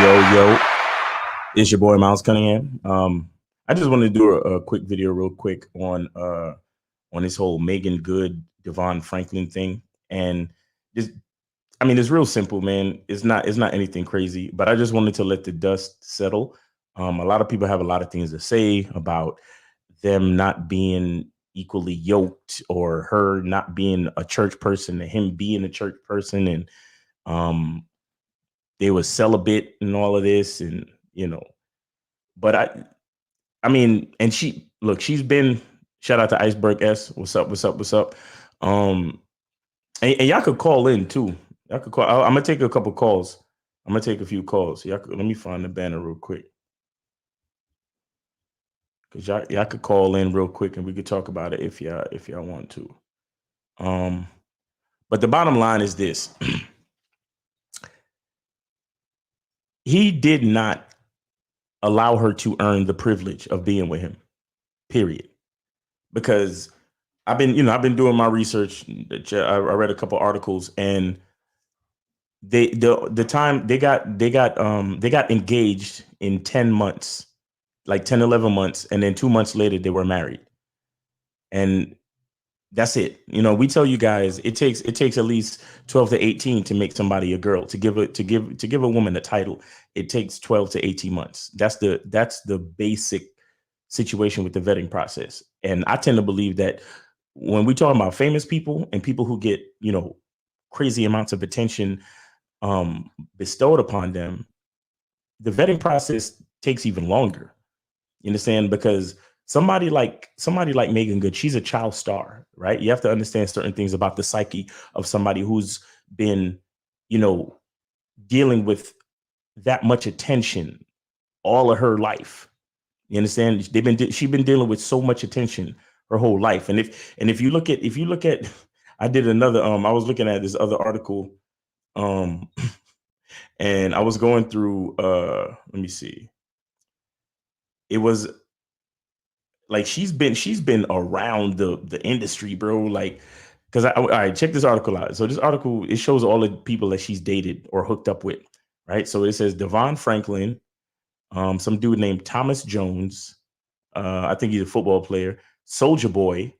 Yo, it's your boy Miles Cunningham. I just wanted to do a quick video real quick on this whole Meagan Good, DeVon Franklin thing. And just, I mean, it's real simple, man. It's not anything crazy, but I just wanted to let the dust settle. A lot of people have a lot of things to say about them not being equally yoked, or her not being a church person and him being a church person, and they was celibate and all of this, and but I mean, and she's been, shout out to Iceberg S. What's up? And y'all could call in too. Y'all could call. I'm gonna take a couple calls. I'm gonna take a few calls. Let me find the banner real quick, because y'all could call in real quick and we could talk about it if y'all want to. But the bottom line is this: he did not allow her to earn the privilege of being with him, period. Because I've been doing my research. I read a couple articles, and they got engaged in 10 months, like 10, 11 months. And then 2 months later they were married. And that's it. We tell you guys, it takes at least 12 to 18 to make somebody a girl, to give a woman a title. It takes 12 to 18 months. That's the basic situation with the vetting process. And I tend to believe that when we talk about famous people and people who get, crazy amounts of attention bestowed upon them, the vetting process takes even longer. You understand? Because somebody like Meagan Good, she's a child star, right? You have to understand certain things about the psyche of somebody who's been, dealing with that much attention all of her life. You understand? She's been dealing with so much attention her whole life. And if you look at, I did another, I was looking at this other article, and I was going through, let me see. It was like, she's been around the industry, bro. Like, because all right, check this article out. So this article, it shows all the people that she's dated or hooked up with, right? So it says DeVon Franklin, some dude named Thomas Jones, I think he's a football player, Soldier Boy,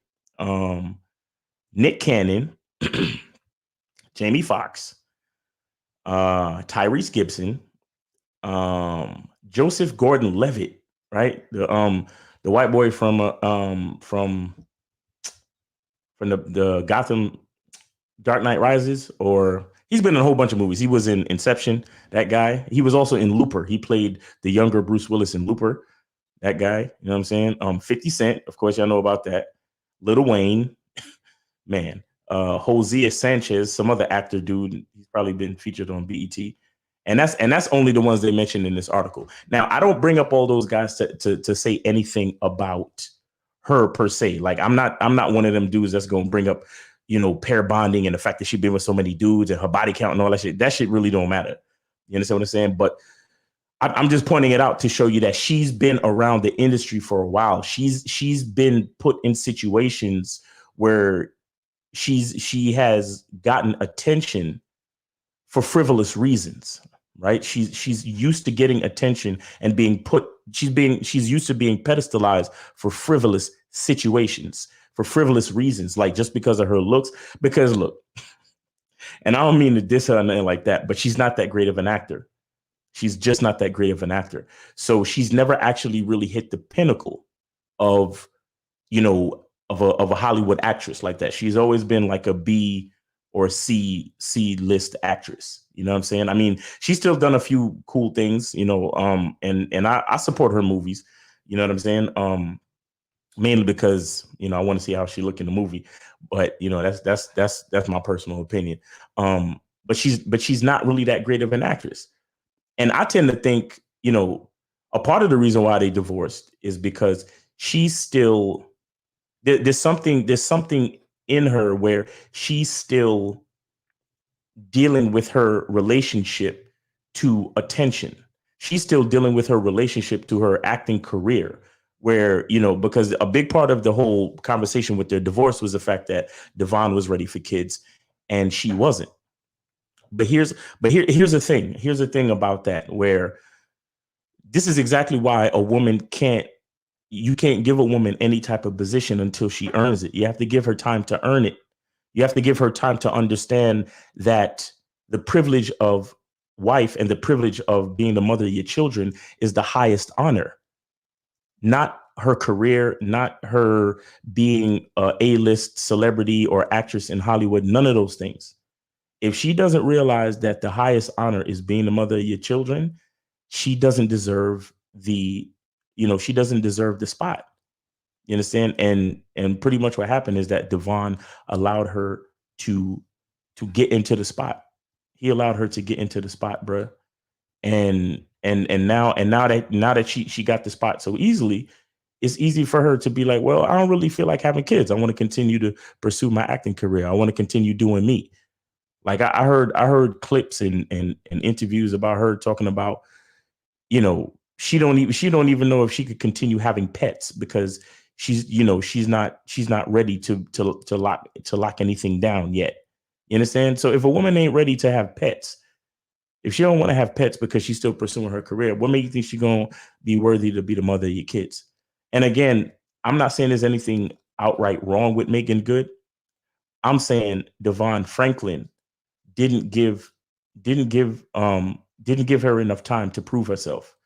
Nick Cannon, Jamie Foxx, Tyrese Gibson, Joseph Gordon-Levitt, right? The white boy from the Gotham Dark Knight Rises, or he's been in a whole bunch of movies. He was in Inception, that guy. He was also in Looper. He played the younger Bruce Willis in Looper, that guy. You know what I'm saying? 50 Cent, of course, y'all know about that. Lil Wayne, man. Hosea Sanchez, some other actor dude. He's probably been featured on BET. And that's only the ones they mentioned in this article. Now, I don't bring up all those guys to say anything about her per se. Like, I'm not one of them dudes that's going to bring up, pair bonding and the fact that she's been with so many dudes and her body count and all that shit. That shit really don't matter. You understand what I'm saying? But I'm just pointing it out to show you that she's been around the industry for a while. She's been put in situations where she has gotten attention for frivolous reasons, right? She's used to getting attention and being put. She's used to being pedestalized for frivolous situations, for frivolous reasons, like just because of her looks. Because look, and I don't mean to diss her or nothing like that, but she's not that great of an actor. She's just not that great of an actor. So she's never actually really hit the pinnacle of, of a Hollywood actress like that. She's always been like a B or C list actress. You know what I'm saying? I mean, she's still done a few cool things, and I support her movies. You know what I'm saying? Mainly because, I want to see how she look in the movie. But, that's my personal opinion. But she's not really that great of an actress. And I tend to think, a part of the reason why they divorced is because she's still, there's something in her where she's still dealing with her relationship to attention. She's still dealing with her relationship to her acting career, where, because a big part of the whole conversation with their divorce was the fact that DeVon was ready for kids and she wasn't. but here's the thing. Here's the thing about that, where this is exactly why you can't give a woman any type of position until she earns it. You have to give her time to earn it. You have to give her time to understand that the privilege of wife and the privilege of being the mother of your children is the highest honor, not her career, not her being a A-list celebrity or actress in Hollywood, none of those things. If she doesn't realize that the highest honor is being the mother of your children, she doesn't deserve she doesn't deserve the spot. You understand? And pretty much what happened is that DeVon allowed her to get into the spot. He allowed her to get into the spot, bruh. And now that she got the spot so easily, it's easy for her to be like, well, I don't really feel like having kids. I want to continue to pursue my acting career. I want to continue doing me. Like I heard clips and interviews about her talking about, she don't even know if she could continue having pets because she's not ready to lock anything down yet. You understand? So if a woman ain't ready to have pets, if she don't want to have pets because she's still pursuing her career, what makes you think she's gonna be worthy to be the mother of your kids? And again, I'm not saying there's anything outright wrong with Meagan Good. I'm saying DeVon Franklin didn't give her enough time to prove herself.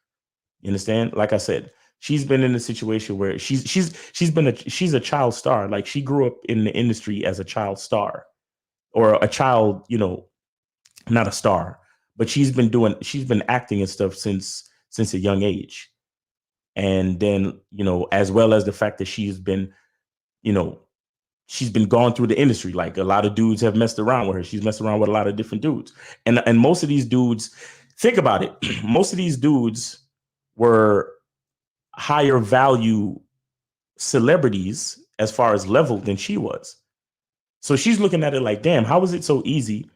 You understand? Like I said, she's been in a situation where she's a child star. Like she grew up in the industry as a child star, or a child, not a star, but she's been acting and stuff since a young age. And then, as well as the fact that she's been gone through the industry. Like a lot of dudes have messed around with her. She's messed around with a lot of different dudes. And most of these dudes, think about it, most of these dudes were higher value celebrities as far as level than she was. So she's looking at it like, damn, how is it so easy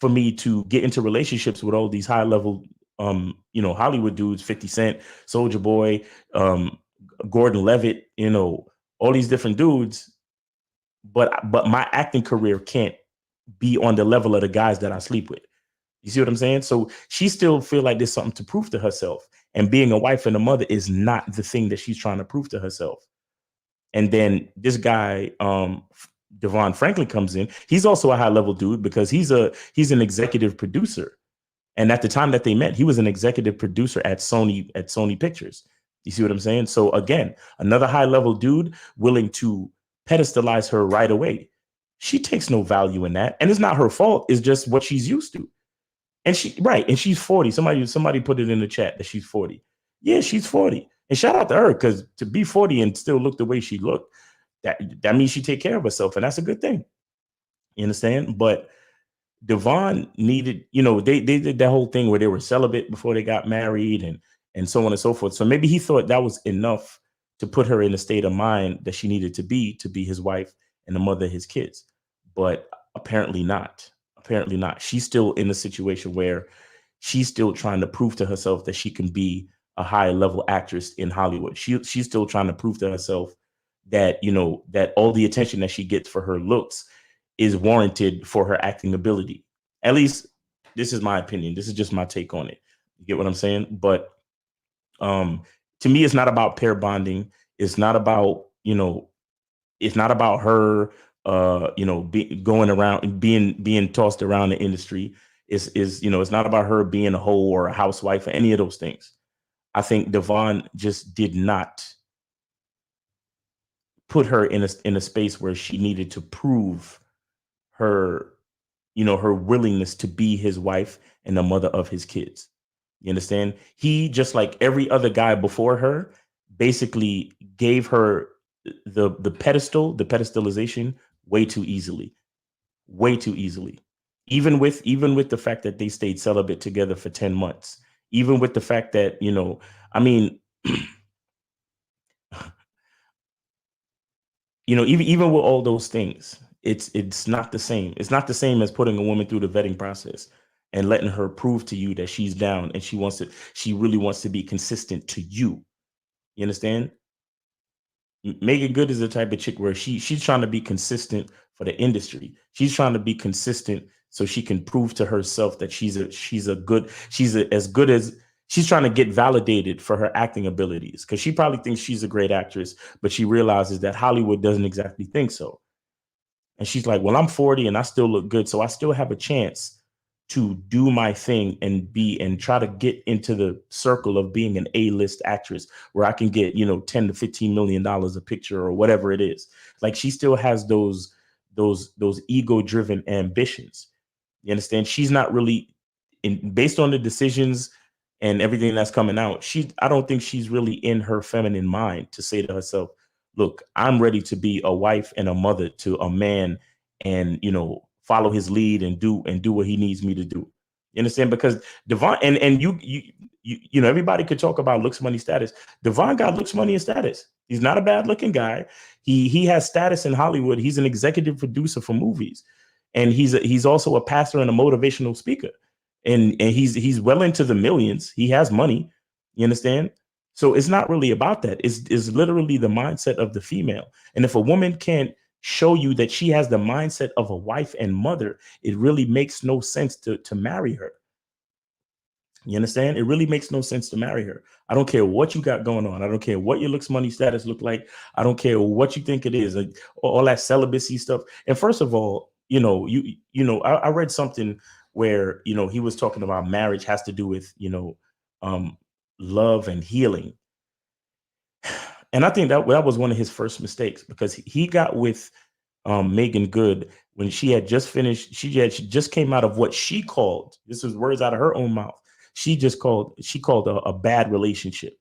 for me to get into relationships with all these high level, Hollywood dudes, 50 Cent, Soulja Boy, Gordon Levitt, all these different dudes. But my acting career can't be on the level of the guys that I sleep with. You see what I'm saying? So she still feel like there's something to prove to herself. And being a wife and a mother is not the thing that she's trying to prove to herself. And then this guy, DeVon Franklin, comes in. He's also a high level dude because he's an executive producer. And at the time that they met, he was an executive producer at Sony Pictures. You see what I'm saying? So again, another high level dude willing to pedestalize her right away. She takes no value in that. And it's not her fault. It's just what she's used to. And she's 40. Somebody put it in the chat that she's 40. Yeah, she's 40. And shout out to her, because to be 40 and still look the way she looked, that means she take care of herself. And that's a good thing. You understand? But DeVon needed, they did that whole thing where they were celibate before they got married and so on and so forth. So maybe he thought that was enough to put her in the state of mind that she needed to be his wife and the mother of his kids. But apparently not. Apparently not. She's still in a situation where she's still trying to prove to herself that she can be a high level actress in Hollywood. She's still trying to prove to herself that, that all the attention that she gets for her looks is warranted for her acting ability. At least this is my opinion. This is just my take on it. You get what I'm saying? But to me, it's not about pair bonding. It's not about, it's not about her, going around and being tossed around the industry. It's not about her being a hoe or a housewife or any of those things. I think DeVon just did not put her in a space where she needed to prove her, her willingness to be his wife and the mother of his kids. You understand? He, just like every other guy before her, basically gave her the pedestalization way too easily. Even with the fact that they stayed celibate together for 10 months, even with the fact that, even with all those things, it's not the same. It's not the same as putting a woman through the vetting process and letting her prove to you that she's down and she really wants to be consistent to you. You understand? Meagan Good is the type of chick where she's trying to be consistent for the industry. She's trying to be consistent so she can prove to herself that as good as she's trying to get validated for her acting abilities, because she probably thinks she's a great actress, but she realizes that Hollywood doesn't exactly think so. And she's like, well, I'm 40 and I still look good, so I still have a chance to do my thing and try to get into the circle of being an A-list actress where I can get, 10 to 15 million dollars a picture or whatever it is. Like, she still has those ego-driven ambitions. You understand? She's not really based on the decisions and everything that's coming out. I don't think she's really in her feminine mind to say to herself, look, I'm ready to be a wife and a mother to a man, and follow his lead and do what he needs me to do. You understand? Because DeVon and everybody could talk about looks, money, status. DeVon got looks, money, and status. He's not a bad looking guy. He has status in Hollywood. He's an executive producer for movies, and he's also a pastor and a motivational speaker, and he's well into the millions. He has money. You understand? So it's not really about that. It's literally the mindset of the female. And if a woman can't show you that she has the mindset of a wife and mother, it really makes no sense to marry her. You understand? It really makes no sense to marry her. I don't care what you got going on. I don't care what your looks, money, status look like. I don't care what you think it is. Like, all that celibacy stuff. And first of all, I read something where, he was talking about marriage has to do with, love and healing. And I think that was one of his first mistakes, because he got with Meagan Good when she had just finished. She just came out of what she called, this was words out of her own mouth, she called a bad relationship.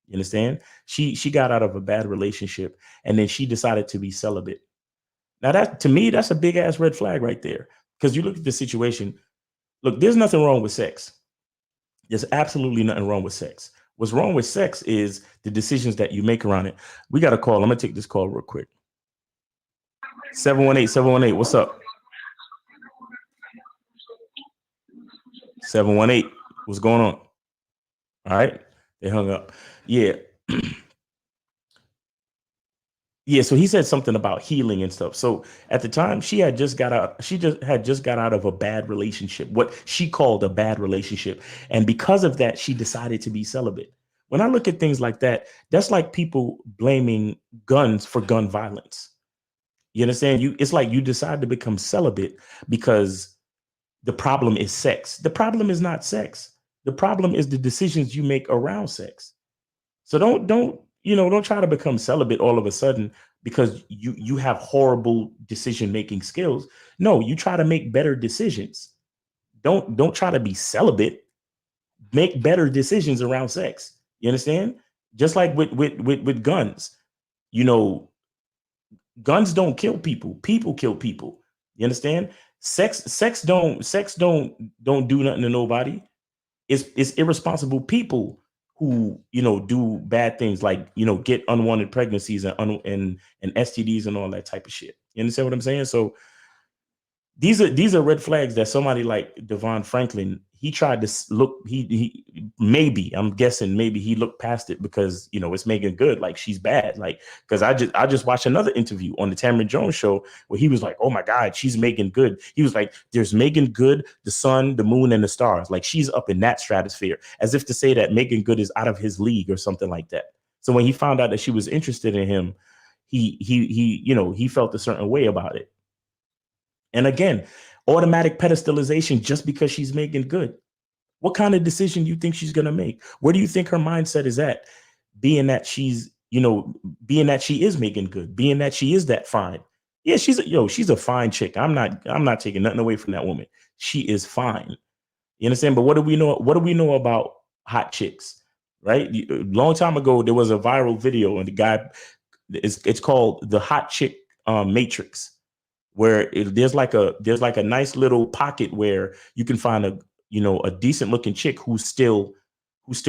You understand? She got out of a bad relationship, and then she decided to be celibate. Now, that, to me, that's a big ass red flag right there, because you look at the situation. Look, there's nothing wrong with sex. There's absolutely nothing wrong with sex. What's wrong with sex is the decisions that you make around it. We got a call. I'm gonna take this call real quick. 718. What's up? 718. What's going on? All right. They hung up. Yeah. Yeah, so he said something about healing and stuff. So at the time, she had just got out. She had just got out of a bad relationship, what she called a bad relationship, and because of that, she decided to be celibate. When I look at things like that, that's like people blaming guns for gun violence. You understand? It's like you decide to become celibate because the problem is sex. The problem is not sex. The problem is the decisions you make around sex. So don't try to become celibate all of a sudden because you have horrible decision making skills. No, you try to make better decisions. Don't try to be celibate. Make better decisions around sex. You understand? Just like with guns. Guns don't kill people. People kill people. You understand? Sex don't do nothing to nobody. It's irresponsible people who do bad things, like get unwanted pregnancies and STDs and all that type of shit. You understand what I'm saying? So these are red flags that somebody like DeVon Franklin, he tried to look, he maybe, I'm guessing maybe he looked past it because it's Meagan Good, like she's bad. Like, because I just watched another interview on the Tamron Jones show where he was like, oh my God, she's Meagan Good. He was like, there's Meagan Good, the sun, the moon, and the stars. Like, she's up in that stratosphere, as if to say that Meagan Good is out of his league or something like that. So when he found out that she was interested in him, he felt a certain way about it. And again, automatic pedestalization just because she's Meagan Good. What kind of decision do you think she's going to make? Where do you think her mindset is at? Being that she's, being that she is Meagan Good, being that she is that fine. Yeah, she's a fine chick. I'm not taking nothing away from that woman. She is fine. You understand? But what do we know? What do we know about hot chicks? Right? A long time ago, there was a viral video, and the guy, it's called the Hot Chick Matrix, where there's like a nice little pocket where you can find a decent looking chick who still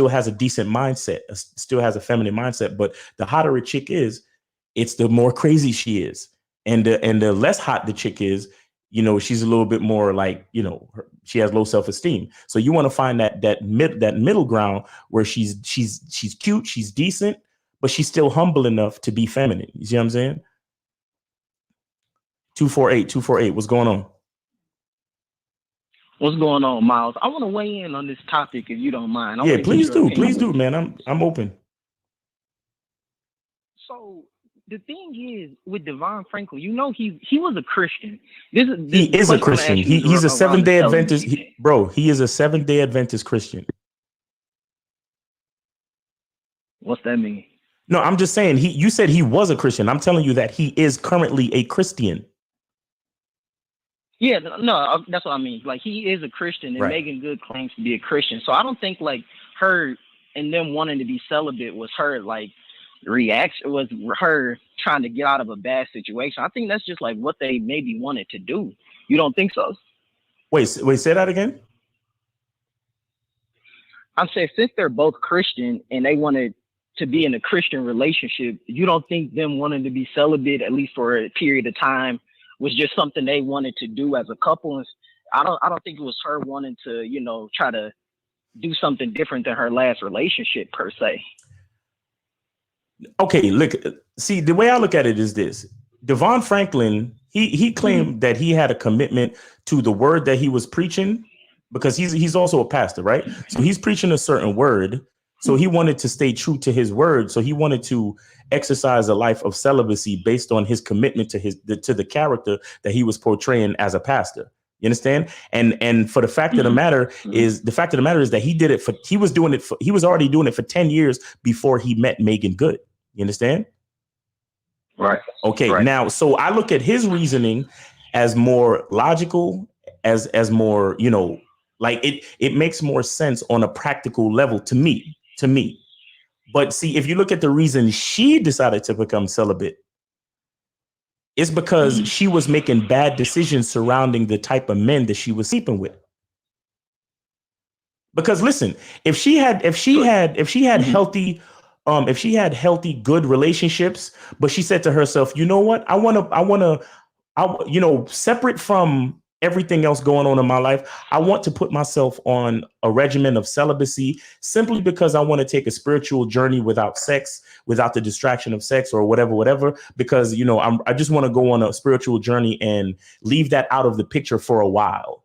has a decent mindset, still has a feminine mindset. But the hotter a chick is, it's the more crazy she is, and the less hot the chick is, she's a little bit more like, she has low self-esteem. So you want to find that middle ground where she's cute, she's decent, but she's still humble enough to be feminine. You see what I'm saying? 248, what's going on? What's going on, Miles? I want to weigh in on this topic if you don't mind. I Yeah, want to get please your do. opinion. Please do, man. I'm open. So the thing is with DeVon Franklin, he was a Christian. He The is a question I'm Christian. asking is He's a around the Seventh-day Adventist. celibacy thing. Bro, he is a Seventh-day Adventist Christian. What's that mean? No, I'm just saying you said he was a Christian. I'm telling you that he is currently a Christian. Yeah, no, that's what I mean. Like, he is a Christian, and Right. Meagan Good claims to be a Christian. So I don't think like her and them wanting to be celibate was her like reaction, was her trying to get out of a bad situation. I think that's just like what they maybe wanted to do. You don't think so? Wait, say that again. I'm saying since they're both Christian and they wanted to be in a Christian relationship, you don't think them wanting to be celibate, at least for a period of time, was just something they wanted to do as a couple? I don't think it was her wanting to, try to do something different than her last relationship per se. Okay, look, see, the way I look at it is this. DeVon Franklin, he claimed that he had a commitment to the word that he was preaching, because he's also a pastor, right? So he's preaching a certain word. So he wanted to stay true to his word. So he wanted to exercise a life of celibacy based on his commitment to the character that he was portraying as a pastor. You understand? And for the fact of the matter is, that he was already doing it for 10 years before he met Meagan Good. You understand? Right. Okay. Right. Now, so I look at his reasoning as more logical, as more, like it makes more sense on a practical level to me. But see, if you look at the reason she decided to become celibate, it's because she was making bad decisions surrounding the type of men that she was sleeping with. Because listen, if she had healthy, good relationships, but she said to herself, you know what, I want to, separate from everything else going on in my life, I want to put myself on a regimen of celibacy simply because I want to take a spiritual journey without sex, without the distraction of sex or whatever, because, I just want to go on a spiritual journey and leave that out of the picture for a while,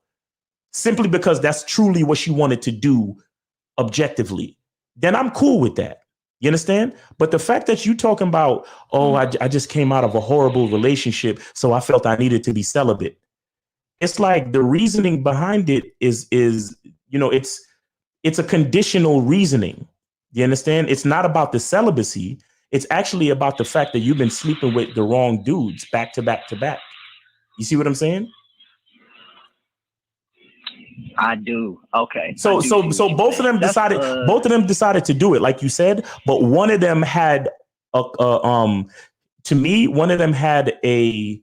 simply because that's truly what she wanted to do objectively. Then I'm cool with that. You understand? But the fact that you talking about, I just came out of a horrible relationship, so I felt I needed to be celibate. It's like the reasoning behind it is it's a conditional reasoning. You understand? It's not about the celibacy. It's actually about the fact that you've been sleeping with the wrong dudes back to back to back. You see what I'm saying? I do. Okay. So both of them decided to do it, like you said, but one of them had to me, one of them had a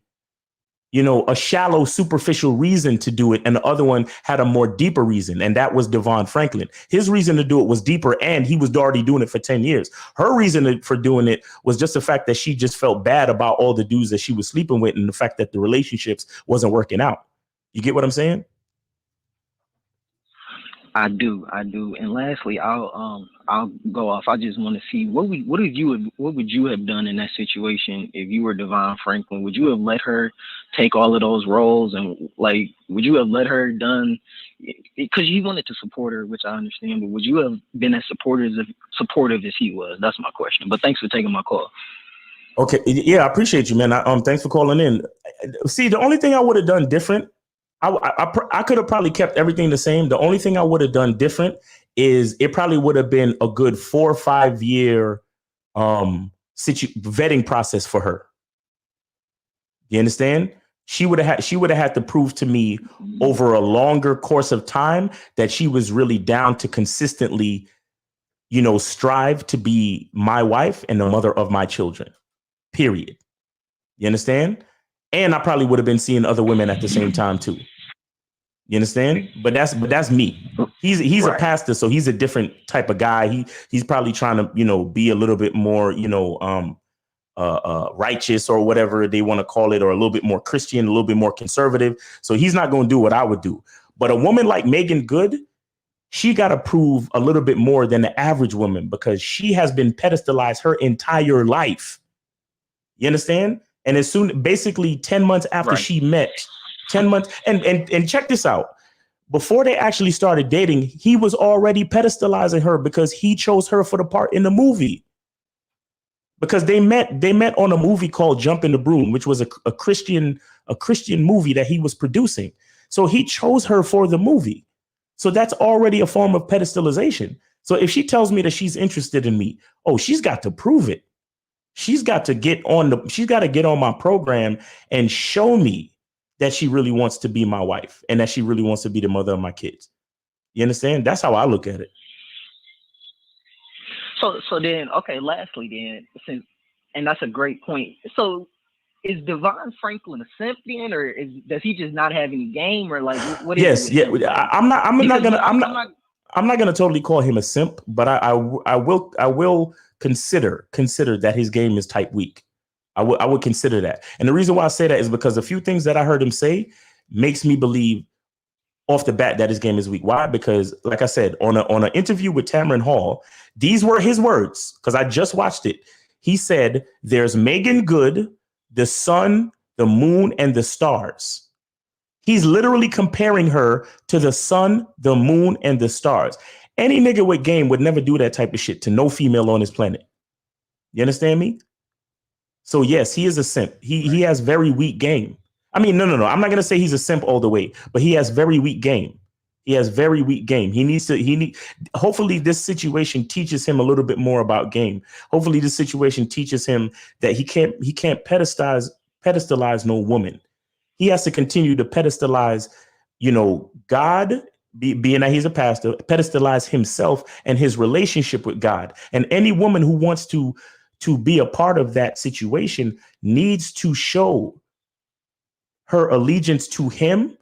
shallow, superficial reason to do it, and the other one had a more deeper reason, and that was DeVon Franklin. His reason to do it was deeper, and he was already doing it for 10 years. Her reason for doing it was just the fact that she just felt bad about all the dudes that she was sleeping with and the fact that the relationships wasn't working out. You get what I'm saying? I do. And lastly, I'll go off. I just want to see what would you have done in that situation if you were DeVon Franklin? Would you have let her take all of those roles, and like, would you have let her done? Because you wanted to support her, which I understand, but would you have been as supportive as he was? That's my question. But thanks for taking my call. Okay, yeah, I appreciate you, man. Thanks for calling in. See, the only thing I would have done different, I could have probably kept everything the same. The only thing I would have done different is it probably would have been a good 4 or 5 year vetting process for her. You understand? She would have had to prove to me over a longer course of time that she was really down to consistently, strive to be my wife and the mother of my children. Period. You understand? And I probably would have been seeing other women at the same time too. You understand? But that's me. He's right. A pastor, so he's a different type of guy. He's probably trying to, be a little bit more, righteous or whatever they want to call it, or a little bit more Christian, a little bit more conservative. So he's not going to do what I would do. But a woman like Meagan Good, she got to prove a little bit more than the average woman because she has been pedestalized her entire life. You understand? And basically 10 months after she met, 10 months, and check this out. before they actually started dating, he was already pedestalizing her because he chose her for the part in the movie. Because they met on a movie called Jump in the Broom, which was a Christian movie that he was producing. So he chose her for the movie. So that's already a form of pedestalization. So if she tells me that she's interested in me, oh, she's got to prove it. She's got to get on my program and show me that she really wants to be my wife and that she really wants to be the mother of my kids. You understand? That's how I look at it. So then, okay, lastly then, and that's a great point. So is DeVon Franklin a simp then, or does he just not have any game, or like what is yes, it? Yeah. I'm not gonna totally call him a simp, but I will consider that his game is type weak. I would consider that. And the reason why I say that is because a few things that I heard him say makes me believe off the bat that his game is weak. Why? Because like I said, on an interview with Tamron Hall, these were his words, because I just watched it. He said, there's Meagan Good, the sun, the moon, and the stars. He's literally comparing her to the sun, the moon, and the stars. Any nigga with game would never do that type of shit to no female on his planet. You understand me? So yes, he is a simp. He has very weak game. I mean, no. I'm not gonna say he's a simp all the way, but he has very weak game. He has very weak game. Hopefully this situation teaches him a little bit more about game. Hopefully this situation teaches him that he can't pedestalize no woman. He has to continue to pedestalize, God, being that he's a pastor, pedestalize himself and his relationship with God. And any woman who wants to be a part of that situation needs to show her allegiance to him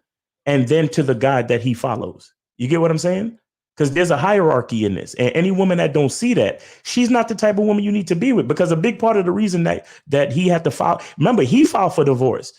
and then to the God that he follows. You get what I'm saying? Because there's a hierarchy in this. And any woman that don't see that, she's not the type of woman you need to be with. Because a big part of the reason that he had to file, remember, he filed for divorce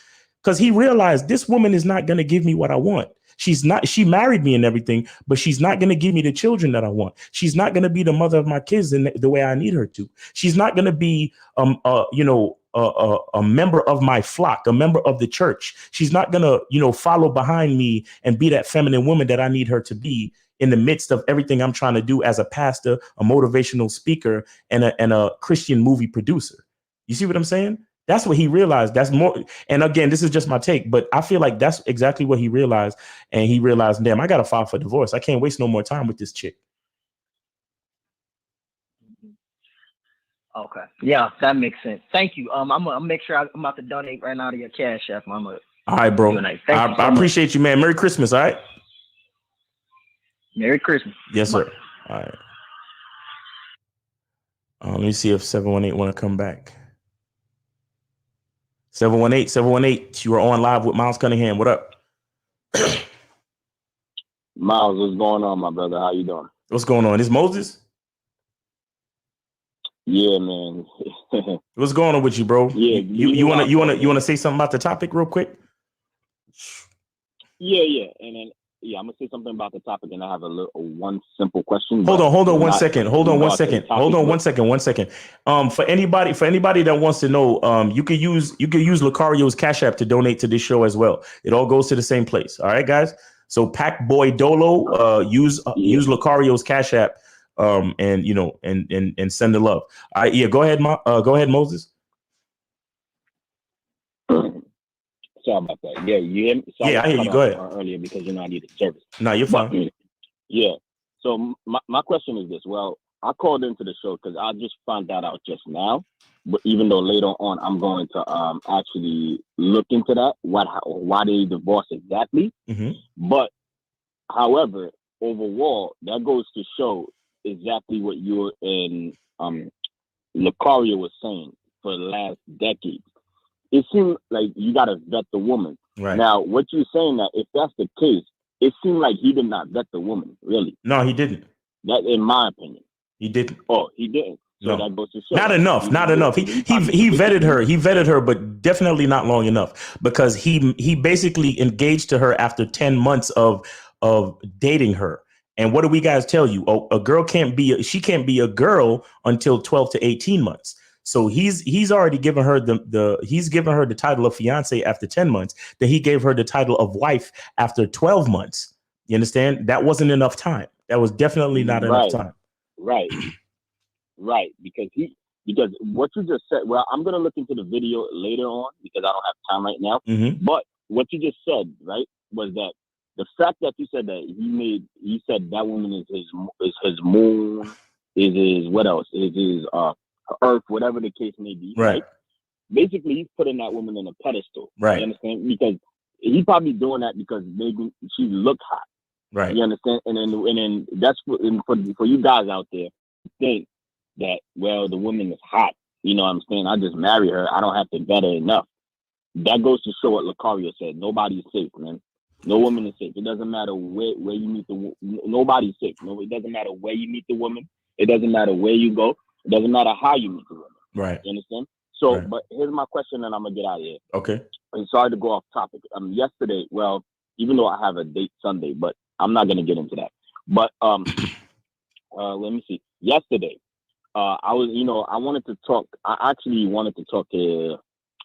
because he realized this woman is not going to give me what I want. She married me and everything, but she's not going to give me the children that I want. She's not going to be the mother of my kids in the way I need her to. She's not going to be, a member of my flock, a member of the church. She's not going to, follow behind me and be that feminine woman that I need her to be in the midst of everything I'm trying to do as a pastor, a motivational speaker, and a Christian movie producer. You see what I'm saying? That's what he realized. That's more. And again, this is just my take, but I feel like that's exactly what he realized. And he realized, damn, I got to file for divorce. I can't waste no more time with this chick. Okay. Yeah, that makes sense. Thank you. I'm gonna make sure I'm about to donate right now to your Cash App. All right, bro. I appreciate you, man. Merry Christmas. All right. Merry Christmas. Yes, sir. All right. Let me see if 718 want to come back. 718, you are on live with Miles Cunningham. What up? Miles, what's going on, my brother? How you doing? What's going on? Is Moses? Yeah, man. What's going on with you, bro? Yeah, you wanna say something about the topic real quick? Yeah, and then I'm gonna say something about the topic, and I have one simple question. Hold on one second. For anybody that wants to know, you can use Lucario's Cash App to donate to this show as well. It all goes to the same place. All right, guys. So Pack Boy Dolo, use Lucario's Cash App, and send the love. All right, yeah. Go ahead, Moses. Sorry about that. Yeah, you hear me? Sorry, I hear you. Go ahead. Earlier because I needed service. No, you're fine. Yeah. So my question is this. Well, I called into the show because I just found that out just now. But even though later on I'm going to actually look into that, why they divorced exactly. Mm-hmm. But however, overall, that goes to show exactly what you and Lucario was saying for the last decade. It seemed like you got to vet the woman. Right. Now, what you're saying that if that's the case, it seemed like he did not vet the woman, really. No, he didn't. That, in my opinion. He didn't. Oh, he didn't. So no. That goes to show. Not enough. He vetted her. He vetted her, but definitely not long enough because he basically engaged to her after 10 months of dating her. And what do we guys tell you? Oh, a girl can't be a girl until 12 to 18 months. So he's already given her the title of fiance after 10 months. Then he gave her the title of wife after 12 months. You understand? That wasn't enough time. That was definitely not enough time. Right. Right. Because what you just said, well, I'm going to look into the video later on because I don't have time right now. But what you just said, right, was that the fact that you said that he said that woman is his moon, is his, what else? Is his earth, whatever the case may be. Right. Basically, he's putting that woman in a pedestal. Right. You understand? Because he's probably doing that because maybe she looked hot. Right. You understand? And then that's for you guys out there who think that, well, the woman is hot. You know what I'm saying? I just marry her. I don't have to vet her enough. That goes to show what Lucario said. Nobody's safe, man. No woman is safe. It doesn't matter where you meet nobody's safe. No, it doesn't matter where you meet the woman. It doesn't matter where you go. It doesn't matter how you meet the woman. Right. You understand? So, but here's my question, and I'm gonna get out of here. Okay. And sorry to go off topic. Yesterday, well, even though I have a date Sunday, but I'm not gonna get into that. But let me see. Yesterday, I was, I wanted to talk. I actually wanted to talk to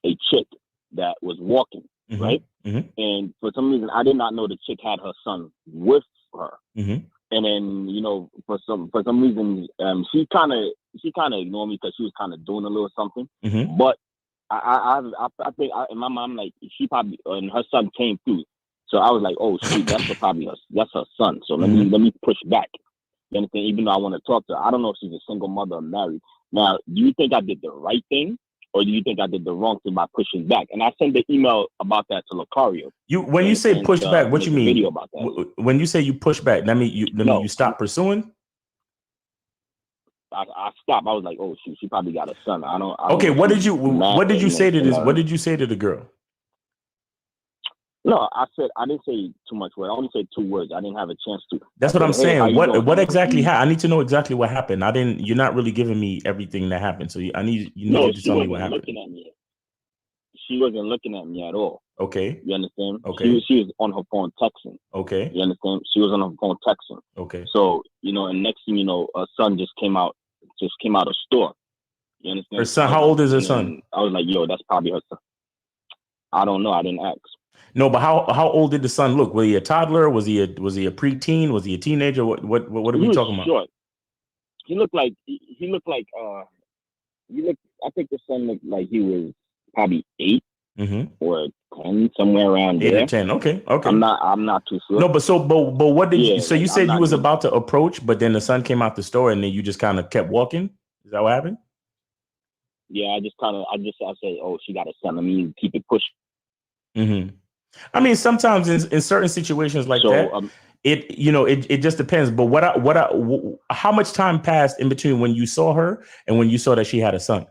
a chick that was walking, right? And for some reason, I did not know the chick had her son with her. And then, for some reason, she kind of ignored me because she was kind of doing a little something. But I think in my mind, like, she probably, and her son came through. So I was like, oh shoot, that's her son. So let me push back. You understand? Even though I want to talk to her, I don't know if she's a single mother or married. Now, do you think I did the right thing, or do you think I did the wrong thing by pushing back? And I sent the email about that to Lucario. When you say push back, what you mean? Video about that. When you say you push back, that mean you stop pursuing? I stopped. I was like, oh shoot, she probably got a son. I don't okay, what did you say to this? What did you say to the girl? No, I didn't say too much word. I only said 2 words. I didn't have a chance to. That's what I'm saying. What exactly happened? I need to know exactly what happened. You're not really giving me everything that happened. So I need you to tell me what happened. Looking at me. She wasn't looking at me at all. Okay. You understand? Okay. She was on her phone texting. Okay. You understand? She was on her phone texting. Okay. So, and next thing you know, her son just came out of store. You understand? Her son, how old is her son? I was like, yo, that's probably her son. I don't know. I didn't ask. No, but how old did the son look? Was he a toddler? Was he a preteen? Was he a teenager? What are we talking about? Short. He looked like I think the son looked like he was probably 8 or 10, somewhere around 8 there. or 10. Okay. I'm not too sure. No, but what did you? So you said you was about to approach, but then the son came out the store, and then you just kind of kept walking. Is that what happened? Yeah, I said, oh, she got a son. Let me keep it pushing. I mean, sometimes in certain situations like that, it just depends. But how much time passed in between when you saw her and when you saw that she had a son?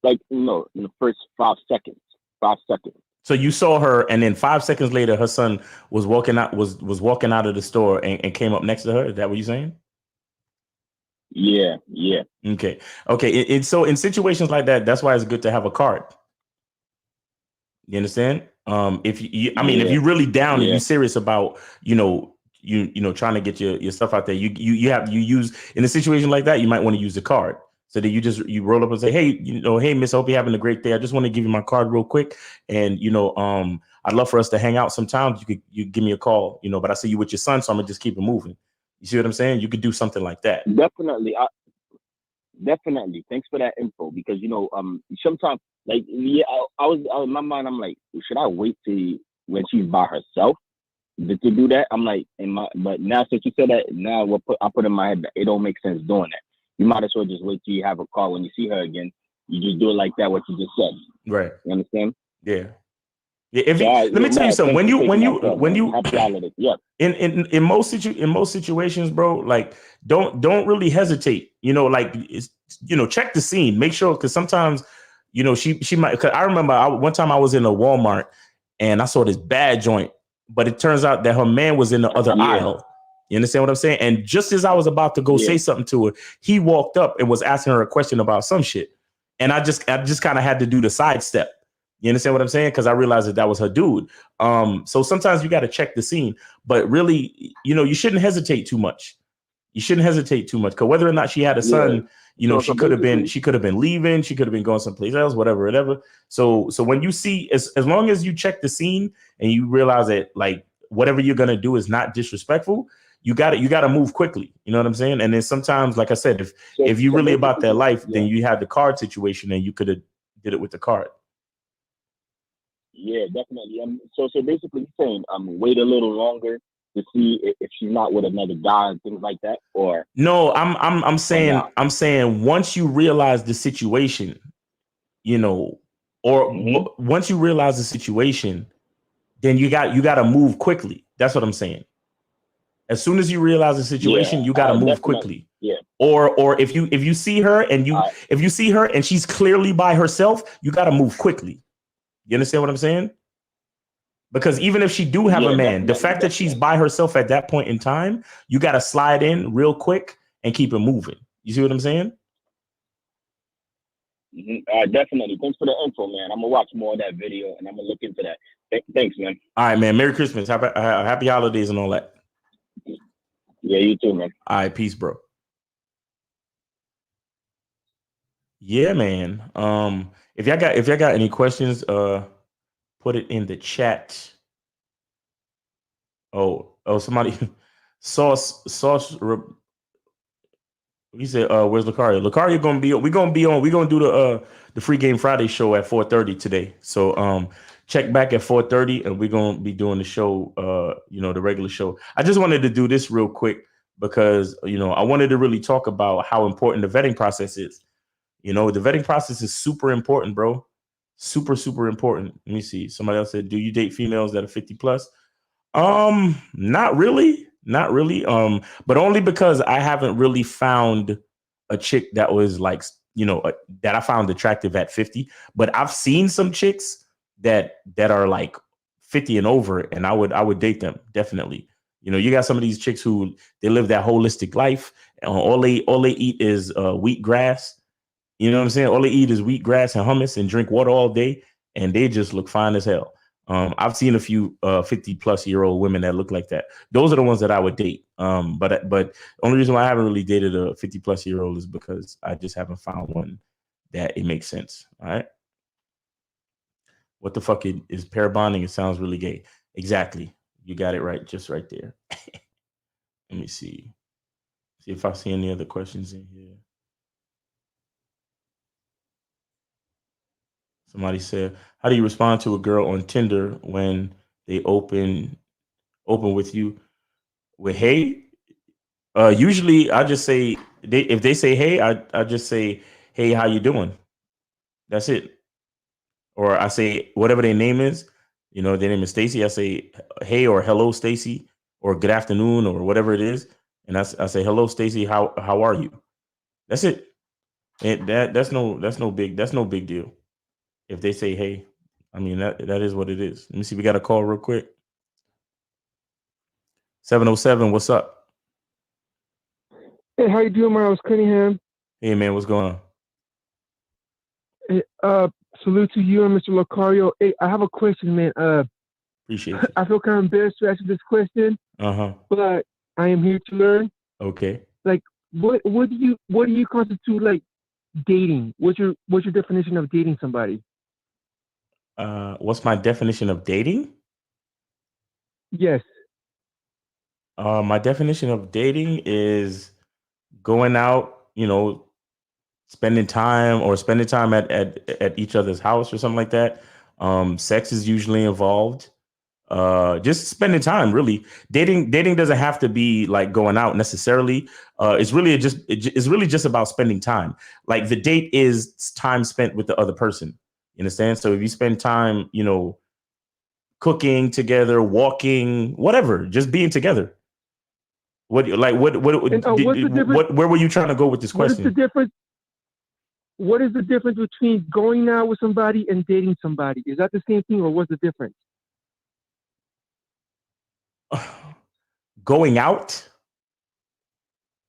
Like, in the first 5 seconds. 5 seconds. So you saw her, and then 5 seconds later, her son was walking out of the store and came up next to her. Is that what you're saying? Yeah. Okay. And so in situations like that, that's why it's good to have a card. You understand? If you're really down and you're serious about, trying to get your stuff out there, you use in a situation like that, you might want to use the card. So that you roll up and say, hey, hey, miss, I hope you're having a great day. I just want to give you my card real quick. And, I'd love for us to hang out sometime. You give me a call, but I see you with your son, so I'm gonna just keep it moving. You see what I'm saying? You could do something like that. Definitely. Definitely. Thanks for that info, because, sometimes, like, I was in my mind, I'm like, should I wait till when she's by herself to do that? I'm like, but now since you said that, now I put in my head that it don't make sense doing that. You might as well just wait till you have a call. When you see her again, you just do it like that, what you just said. Right. You understand? Yeah. Let me tell you something. When you in most situations, bro, like don't really hesitate. Check the scene. Make sure, because sometimes, she might. Because I remember one time I was in a Walmart and I saw this bad joint, but it turns out that her man was in the other aisle. You understand what I'm saying? And just as I was about to go say something to her, he walked up and was asking her a question about some shit, and I just kind of had to do the sidestep. You understand what I'm saying? Because I realized that was her dude. So sometimes you got to check the scene, but really, you shouldn't hesitate too much. You shouldn't hesitate too much, because whether or not she had a son, she could have been leaving, she could have been going someplace else, whatever. So when you see, as long as you check the scene and you realize that, like, whatever you're gonna do is not disrespectful, you gotta move quickly. You know what I'm saying? And then sometimes, like I said, if you're really about that life, then you have the card situation, and you could have did it with the card. Yeah, definitely. So basically, you're saying wait a little longer to see if she's not with another guy and things like that, or no, I'm saying once you realize the situation, you know, or once you realize the situation, then you got to move quickly. That's what I'm saying. As soon as you realize the situation, you got to move quickly. Yeah. Or if you see her and if you see her and she's clearly by herself, you got to move quickly. You understand what I'm saying? Because even if she do have a man, the fact that she's by herself at that point in time, you got to slide in real quick and keep it moving. You see what I'm saying? Definitely. Thanks for the info, man. I'm gonna watch more of that video and I'm gonna look into that. Thanks, man. All right, man. Merry Christmas. Happy holidays and all that. Yeah, you too, man. All right, peace, bro. Yeah, man. If y'all got any questions, put it in the chat. Oh, somebody sauce. He said, where's Lucario? Lucario gonna be we're gonna do the free game Friday show at 4:30 today. So check back at 4:30 and we're gonna be doing the show, the regular show. I just wanted to do this real quick because I wanted to really talk about how important the vetting process is. The vetting process is super important, bro. Super, super important. Let me see. Somebody else said, do you date females that are 50 plus? Not really. But only because I haven't really found a chick that was like, that I found attractive at 50. But I've seen some chicks that are like 50 and over, and I would date them definitely. You got some of these chicks who they live that holistic life. All they eat is wheat grass. You know what I'm saying? All they eat is wheat grass and hummus and drink water all day, and they just look fine as hell. I've seen a few 50-plus-year-old women that look like that. Those are the ones that I would date. But the only reason why I haven't really dated a 50-plus-year-old is because I just haven't found one that it makes sense. All right. What the fuck is pair bonding? It sounds really gay. Exactly. You got it right. Just right there. Let me see. See if I see any other questions in here. Somebody said, how do you respond to a girl on Tinder when they open with you with hey? Usually I just say, if they say hey, I just say, hey, how you doing? That's it. Or I say whatever their name is. Their name is Stacy. I say hey or hello, Stacy, or good afternoon or whatever it is. And I say hello, Stacy. How are you? That's it. And that's no big deal. If they say hey, I mean that is what it is. Let me see. We got a call real quick. 707. What's up? Hey, how you doing, Miles Cunningham? Hey man, what's going on? Hey, salute to you and Mr. Lucario. Hey, I have a question, man. Appreciate it. I feel kind of embarrassed to ask you this question. But I am here to learn. Okay. Like, what do you constitute like dating? What's your definition of dating somebody? What's my definition of dating? Yes. My definition of dating is going out, spending time at each other's house or something like that. Sex is usually involved. Just spending time, really. Dating doesn't have to be like going out necessarily. It's really just about spending time. Like the date is time spent with the other person. You understand? So if you spend time, cooking together, walking, whatever, just being together. What's the difference? Where were you trying to go with this question? What is the difference between going out with somebody and dating somebody? Is that the same thing, or what's the difference? Going out?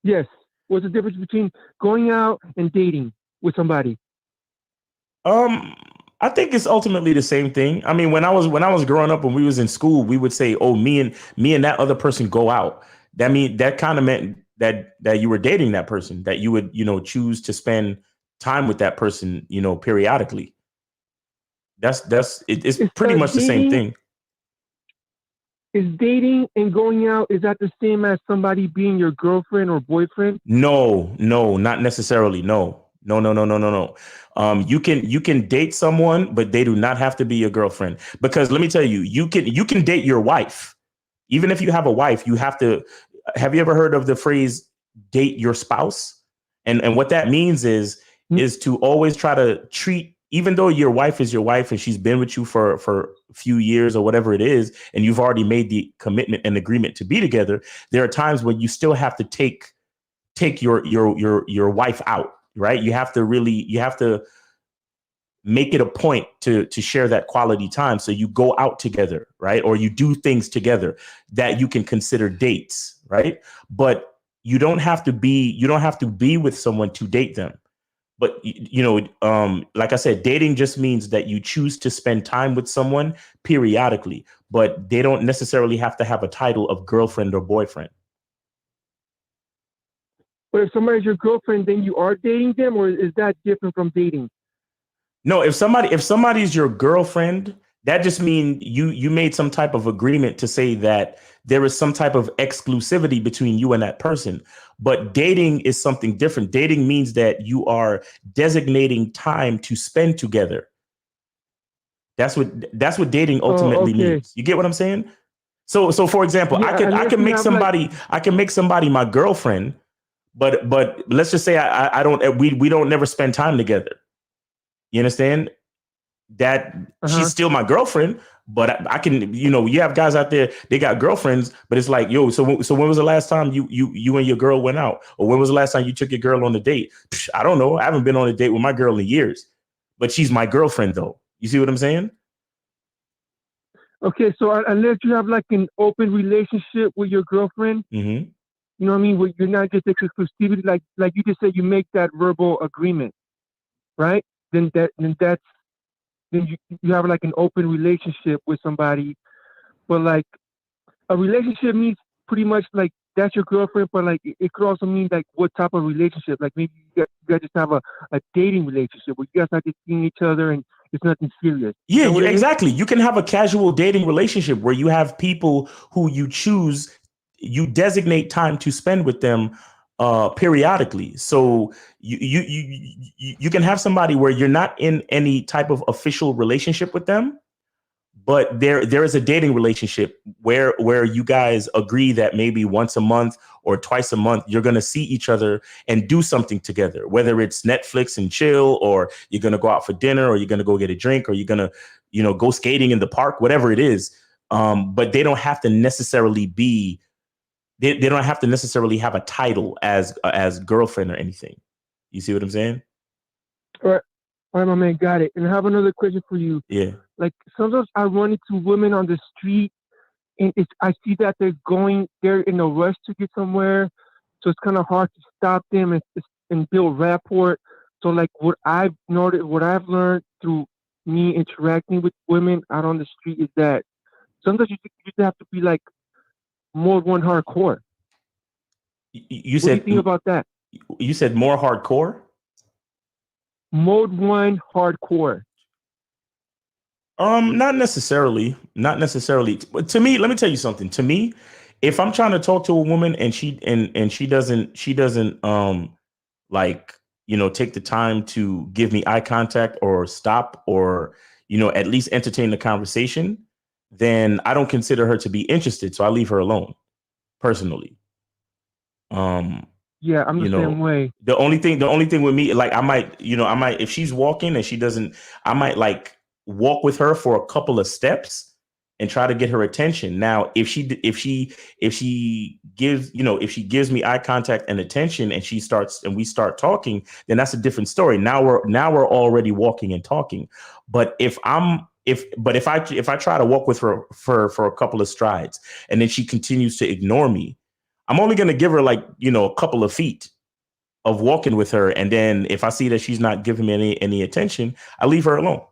Yes. What's the difference between going out and dating with somebody? I think it's ultimately the same thing. I mean, when I was growing up, when we was in school, we would say, "Oh, me and that other person go out." That kind of meant that you were dating that person, that you would, choose to spend time with that person, periodically. It's pretty much the same thing. is dating and going out, is that the same as somebody being your girlfriend or boyfriend? No, not necessarily. No. You can date someone, but they do not have to be your girlfriend. Because let me tell you, you can date your wife. Even if you have a wife, you have to. Have you ever heard of the phrase "date your spouse"? And what that means is to always try to treat, even though your wife is your wife and she's been with you for a few years or whatever it is, and you've already made the commitment and agreement to be together. There are times when you still have to take your wife out, right? You have to make it a point to share that quality time. So you go out together, right? Or you do things together that you can consider dates, right? But you don't have to be with someone to date them. But like I said, dating just means that you choose to spend time with someone periodically, but they don't necessarily have to have a title of girlfriend or boyfriend. But if somebody's your girlfriend, then you are dating them, or is that different from dating? No, if somebody's your girlfriend, that just means you made some type of agreement to say that there is some type of exclusivity between you and that person. But dating is something different. Dating means that you are designating time to spend together. That's what dating ultimately means. You get what I'm saying? So for example, Yeah, I can make somebody my girlfriend. But let's just say I don't we don't never spend time together. You understand? That she's still my girlfriend, but I can, you have guys out there, they got girlfriends, but it's like, yo, so when was the last time you and your girl went out? Or when was the last time you took your girl on a date? I don't know. I haven't been on a date with my girl in years, but she's my girlfriend though. You see what I'm saying? Okay, so unless you have like an open relationship with your girlfriend, Mm-hmm. you know what I mean? Where you're not just exclusivity, like you just said, you make that verbal agreement, right? Then you have like an open relationship with somebody. But like a relationship means pretty much like that's your girlfriend, but like it could also mean like what type of relationship. Like maybe you guys just have a dating relationship where you guys are just seeing each other and it's nothing serious. Yeah, exactly. You can have a casual dating relationship where you have people who you designate time to spend with them periodically. So you can have somebody where you're not in any type of official relationship with them, but there is a dating relationship where you guys agree that maybe once a month or twice a month you're going to see each other and do something together, whether it's Netflix and chill, or you're going to go out for dinner, or you're going to go get a drink, or you're going to go skating in the park, whatever it is. But they don't have to necessarily be they don't have to necessarily have a title as girlfriend or anything. You see what I'm saying? All right, my man, got it. And I have another question for you. Yeah. Like sometimes I run into women on the street, and I see that they're in a rush to get somewhere, so it's kind of hard to stop them and build rapport. So like what I've learned through me interacting with women out on the street is that sometimes you just have to be like mode one hardcore. You What do you said think about that? You said more hardcore? Mode one hardcore. Not necessarily. Not necessarily. But to me, let me tell you something. To me, if I'm trying to talk to a woman and she doesn't like, take the time to give me eye contact or stop or, at least entertain the conversation, then I don't consider her to be interested. So I leave her alone, personally. Yeah, I'm the same way. The only thing with me, like I might, if she's walking and she doesn't, I might like walk with her for a couple of steps and try to get her attention. Now, if she gives me eye contact and attention and we start talking, then that's a different story. Now we're already walking and talking. But if I try to walk with her for a couple of strides and then she continues to ignore me, I'm only going to give her like, a couple of feet of walking with her. And then if I see that she's not giving me any attention, I leave her alone.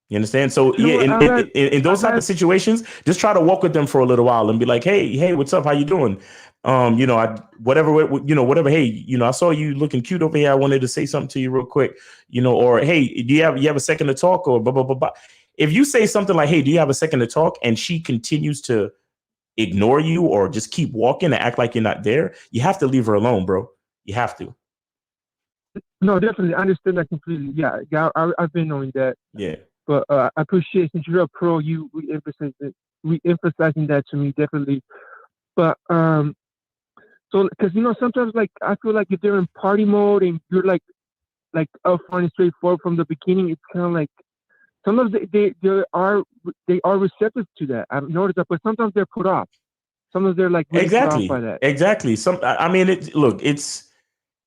You understand? So in those type of situations, just try to walk with them for a little while and be like, hey, what's up? How you doing? Whatever. Hey, I saw you looking cute over here. I wanted to say something to you real quick, or, hey, do you have a second to talk, or blah, blah, blah, blah. if you say something like, hey, do you have a second to talk? And she continues to ignore you or just keep walking and act like you're not there, you have to leave her alone, bro. You have to. No, definitely. I understand that completely. Yeah. I've been knowing that. Yeah. But I appreciate, since you're a pro, you re-emphasizing that to me, definitely. But so, because sometimes, like, I feel like if they're in party mode and you're like upfront and straightforward from the beginning, it's kind of like sometimes they are receptive to that. I've noticed that, but sometimes they're put off. Sometimes they're like really put off by that. Exactly.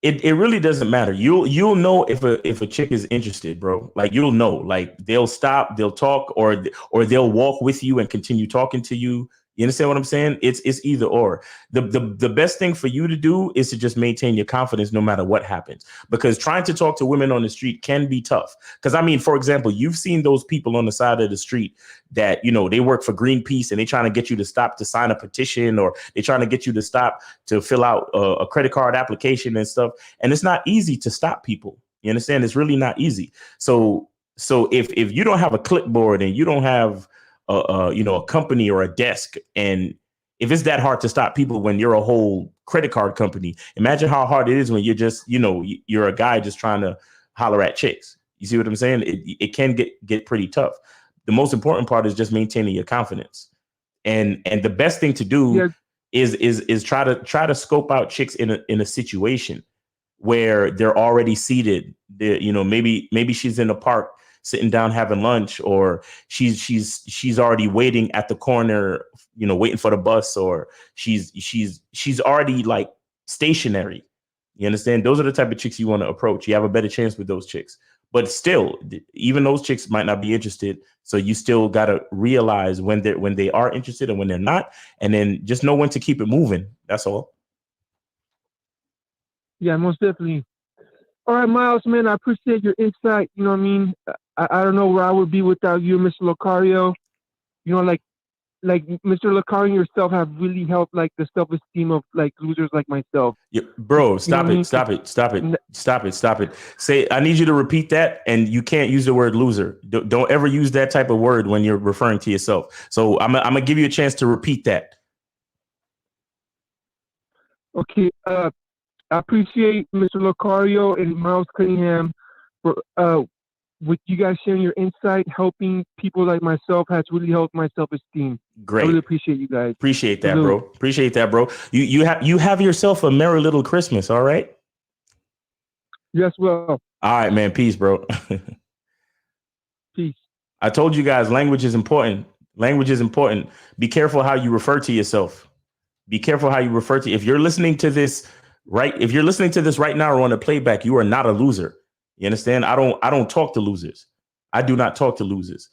It really doesn't matter. You'll know if a chick is interested, bro. Like, you'll know. Like, they'll stop, they'll talk, or they'll walk with you and continue talking to you. You understand what I'm saying? It's either or. The best thing for you to do is to just maintain your confidence no matter what happens. Because trying to talk to women on the street can be tough. Because, I mean, for example, you've seen those people on the side of the street that, they work for Greenpeace and they're trying to get you to stop to sign a petition, or they're trying to get you to stop to fill out a credit card application and stuff. And it's not easy to stop people. You understand? It's really not easy. So if you don't have a clipboard and you don't have a company or a desk, and if it's that hard to stop people when you're a whole credit card company, imagine how hard it is when you're just, you're a guy just trying to holler at chicks. You see what I'm saying? It can get pretty tough. The most important part is just maintaining your confidence. And the best thing to do is try to scope out chicks in a situation where they're already seated. Maybe she's in a park sitting down having lunch, or she's already waiting at the corner, waiting for the bus, or she's already like stationary. You understand? Those are the type of chicks you want to approach. You have a better chance with those chicks. But still, even those chicks might not be interested. So you still got to realize when they are interested and when they're not, and then just know when to keep it moving. That's all. Yeah, most definitely. All right, Miles, man, I appreciate your insight. You know what I mean? I don't know where I would be without you, Mr. Locario. Like Mr. Locario yourself have really helped, like, the self-esteem of, like, losers like myself. Yeah, bro, stop it. Say, I need you to repeat that, and you can't use the word loser. Don't ever use that type of word when you're referring to yourself. So I'm gonna give you a chance to repeat that. Okay, I appreciate Mr. Locario and Miles Cunningham for with you guys sharing your insight. Helping people like myself has really helped my self-esteem. Great. I really appreciate you guys. Appreciate that, bro. Appreciate that, bro. You have yourself a merry little Christmas, all right? Yes, well. All right, man. Peace, bro. Peace. I told you guys, language is important. Language is important. Be careful how you refer to yourself. Be careful how you refer to. If you're listening to this right now or on a playback, you are not a loser. You understand? I don't talk to losers. I do not talk to losers.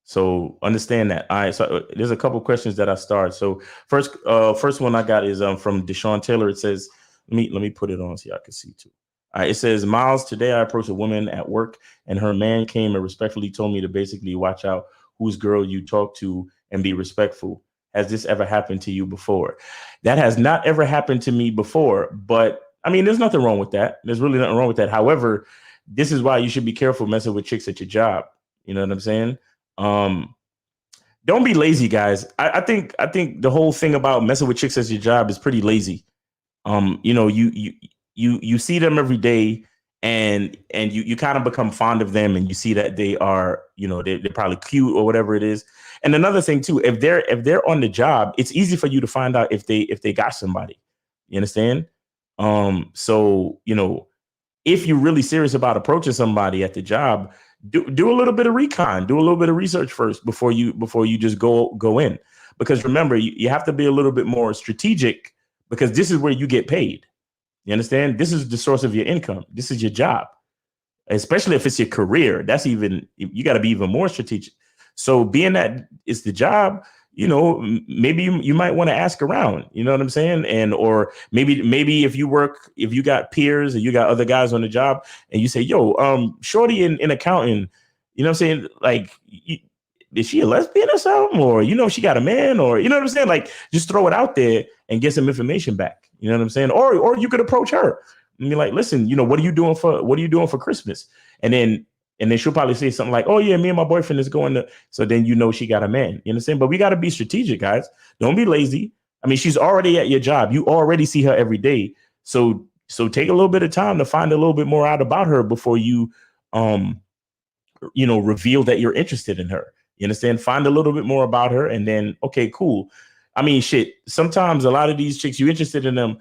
So understand that. All right. So there's a couple questions that I started. So first one I got is from Deshaun Taylor. It says, let me put it on so y'all can see too. All right. It says, Miles, today I approached a woman at work and her man came and respectfully told me to basically watch out whose girl you talk to and be respectful. Has this ever happened to you before? That has not ever happened to me before, but I mean, there's nothing wrong with that. There's really nothing wrong with that. However, this is why you should be careful messing with chicks at your job. You know what I'm saying? Don't be lazy, guys. I think the whole thing about messing with chicks at your job is pretty lazy. You see them every day, and you kind of become fond of them, and you see that they are, they're probably cute or whatever it is. And another thing too, if they're on the job, it's easy for you to find out if they got somebody. You understand? So if you're really serious about approaching somebody at the job, do a little bit of recon, do a little bit of research first before you just go in. Because remember, you have to be a little bit more strategic, because this is where you get paid. You understand? This is the source of your income. This is your job, especially if it's your career. You got to be even more strategic. So being that it's the job, maybe you might want to ask around, you know what I'm saying? And, or maybe if you got peers or you got other guys on the job and you say, yo, shorty in accounting, you know what I'm saying? Like, is she a lesbian or something? Or, she got a man, or, you know what I'm saying? Like, just throw it out there and get some information back. You know what I'm saying? Or you could approach her and be like, listen, what are you doing for Christmas? And then And then she'll probably say something like, oh yeah, me and my boyfriend is going to, so then you know she got a man. You understand? But we got to be strategic, guys. Don't be lazy. I mean, she's already at your job. You already see her every day. So take a little bit of time to find a little bit more out about her before you reveal that you're interested in her. You understand? Find a little bit more about her, and then, okay, cool. I mean, shit, sometimes a lot of these chicks, you're interested in them,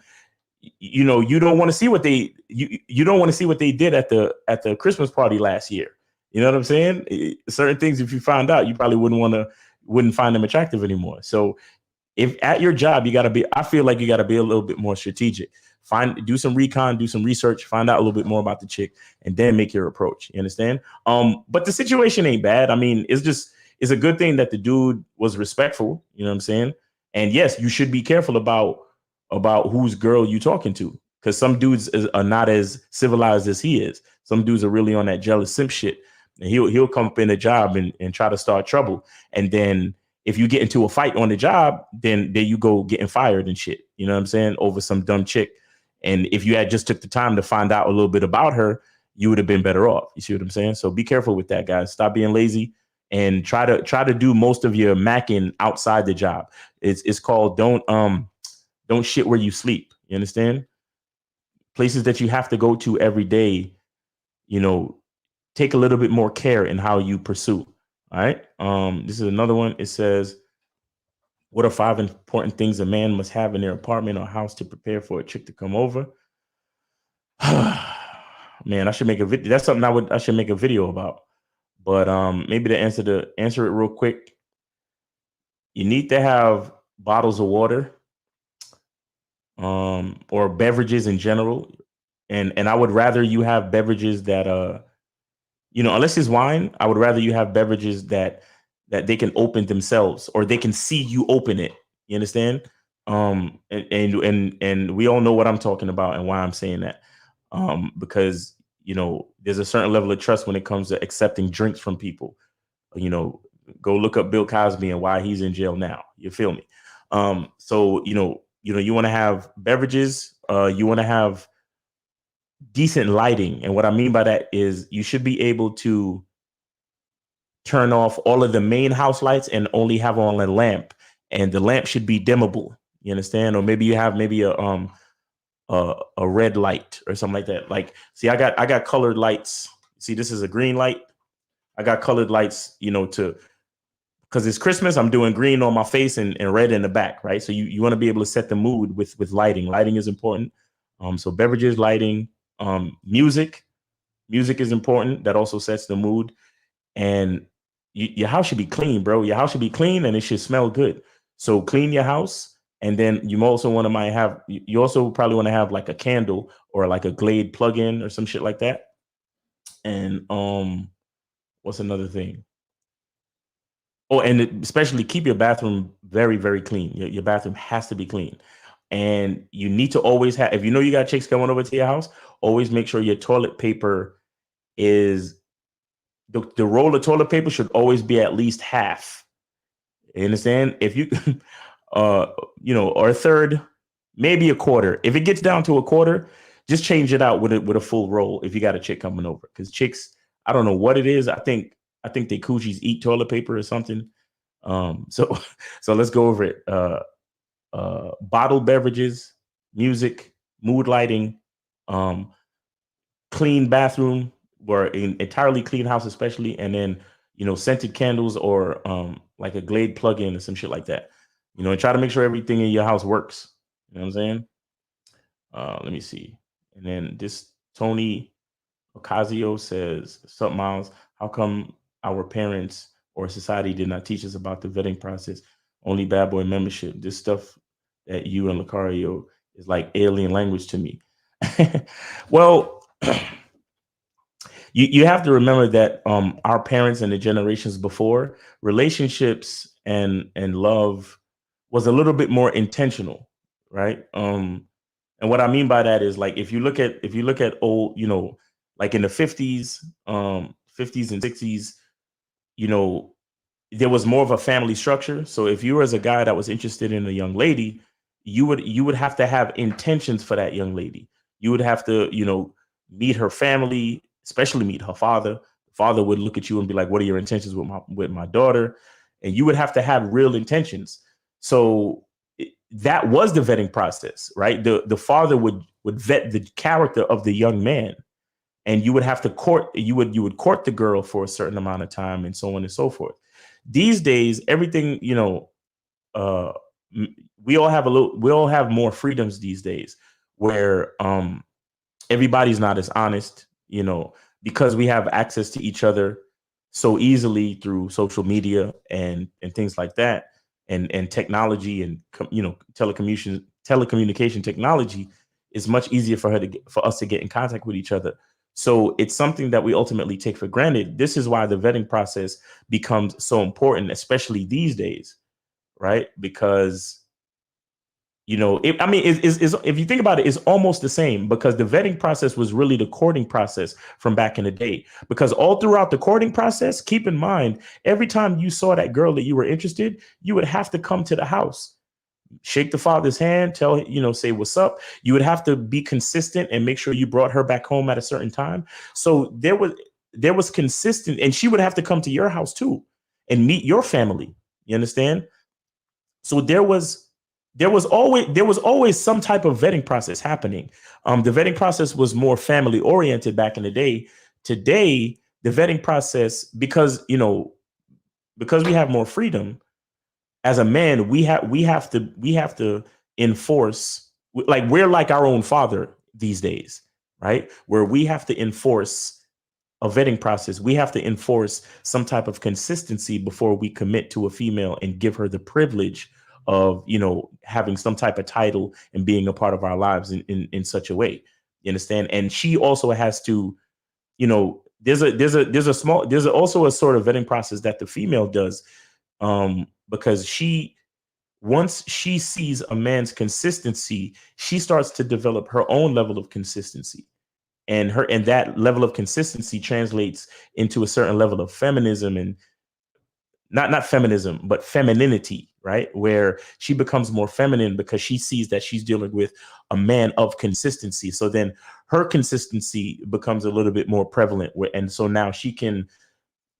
you don't want to see what you don't want to see what they did at the Christmas party last year. You know what I'm saying? Certain things, if you found out, you probably wouldn't find them attractive anymore. So if at your job, I feel like you got to be a little bit more strategic. Do some recon, do some research, find out a little bit more about the chick, and then make your approach. You understand? But the situation ain't bad. I mean, it's a good thing that the dude was respectful. You know what I'm saying? And yes, you should be careful about whose girl you talking to, because some dudes are not as civilized as he is. Some dudes are really on that jealous simp shit, and he'll come up in a job and try to start trouble. And then if you get into a fight on the job, then there you go getting fired and shit. You know what I'm saying? Over some dumb chick. And if you had just took the time to find out a little bit about her, you would have been better off. You see what I'm saying? So be careful with that, guys. Stop being lazy and try to do most of your macking outside the job. It's called don't shit where you sleep. You understand? Places that you have to go to every day, take a little bit more care in how you pursue. All right. This is another one. It says, what are 5 important things a man must have in their apartment or house to prepare for a chick to come over? Man, I should make a video. That's something I should make a video about. But maybe to answer it real quick, you need to have bottles of water, or beverages in general. And I would rather you have beverages that unless it's wine, I would rather you have beverages that they can open themselves, or they can see you open it. You understand? And we all know what I'm talking about and why I'm saying that. Because there's a certain level of trust when it comes to accepting drinks from people. Go look up Bill Cosby and why he's in jail now. You feel me? So you want to have beverages. You want to have decent lighting, and what I mean by that is you should be able to turn off all of the main house lights and only have on a lamp, and the lamp should be dimmable. You understand? Or maybe you have a red light or something like that. Like, see, I got colored lights. See, this is a green light. I got colored lights, because it's Christmas. I'm doing green on my face and red in the back, right? So you want to be able to set the mood with lighting. Lighting is important. So beverages, lighting, music is important. That also sets the mood. And your house should be clean, bro. Your house should be clean and it should smell good. So clean your house. And then you also you also probably want to have like a candle or like a Glade plug-in or some shit like that. And what's another thing? Oh, and especially keep your bathroom very, very clean. Your bathroom has to be clean. And you need to always have, if you got chicks coming over to your house, always make sure your toilet paper is, the roll of toilet paper should always be at least half. You understand? If you, or a third, maybe a quarter. If it gets down to a quarter, just change it out with a full roll if you got a chick coming over. Because chicks, I don't know what it is. I think they coochies eat toilet paper or something. So let's go over it. Bottled beverages, music, mood lighting, clean bathroom, or an entirely clean house, especially, and then scented candles or like a Glade plug-in or some shit like that. And try to make sure everything in your house works. You know what I'm saying? Let me see. And then this Tony Ocasio says, "Sup, Miles? How come our parents or society did not teach us about the vetting process? Only bad boy membership. This stuff that you and Lucario is like alien language to me." Well, you have to remember that our parents and the generations before, relationships and love was a little bit more intentional, right? And what I mean by that is, like, if you look at old, like in the 50s and 60s, there was more of a family structure. So if you were, as a guy that was interested in a young lady, you would have to have intentions for that young lady. You would have to, meet her family, especially meet her father, Father would look at you and be like, what are your intentions with my daughter? And you would have to have real intentions. So that was the vetting process, right? The father would vet the character of the young man, and you would have to court, you would court the girl for a certain amount of time, and so on and so forth. These days, everything, we all have more freedoms these days, where everybody's not as honest, because we have access to each other so easily through social media and things like that, and technology, and telecommunication technology is much easier for us to get in contact with each other. So it's something that we ultimately take for granted. This is why the vetting process becomes so important, especially these days, right? Because if you think about it, it's almost the same, because the vetting process was really the courting process from back in the day. Because all throughout the courting process, keep in mind, every time you saw that girl that you were interested, you would have to come to the house, shake the father's hand, say what's up. You would have to be consistent and make sure you brought her back home at a certain time. So there was consistent, and she would have to come to your house too and meet your family. You understand? So there was always some type of vetting process happening. The vetting process was more family oriented back in the day. Today, the vetting process, because we have more freedom as a man, we have to enforce, like, we're like our own father these days, right? Where we have to enforce a vetting process. We have to enforce some type of consistency before we commit to a female and give her the privilege of, having some type of title and being a part of our lives in such a way. You understand? And she also has to, there's also a sort of vetting process that the female does, because once she sees a man's consistency, she starts to develop her own level of consistency. And that level of consistency translates into a certain level of feminism, and not feminism, but femininity, right? Where she becomes more feminine because she sees that she's dealing with a man of consistency. So then her consistency becomes a little bit more prevalent. And so now she can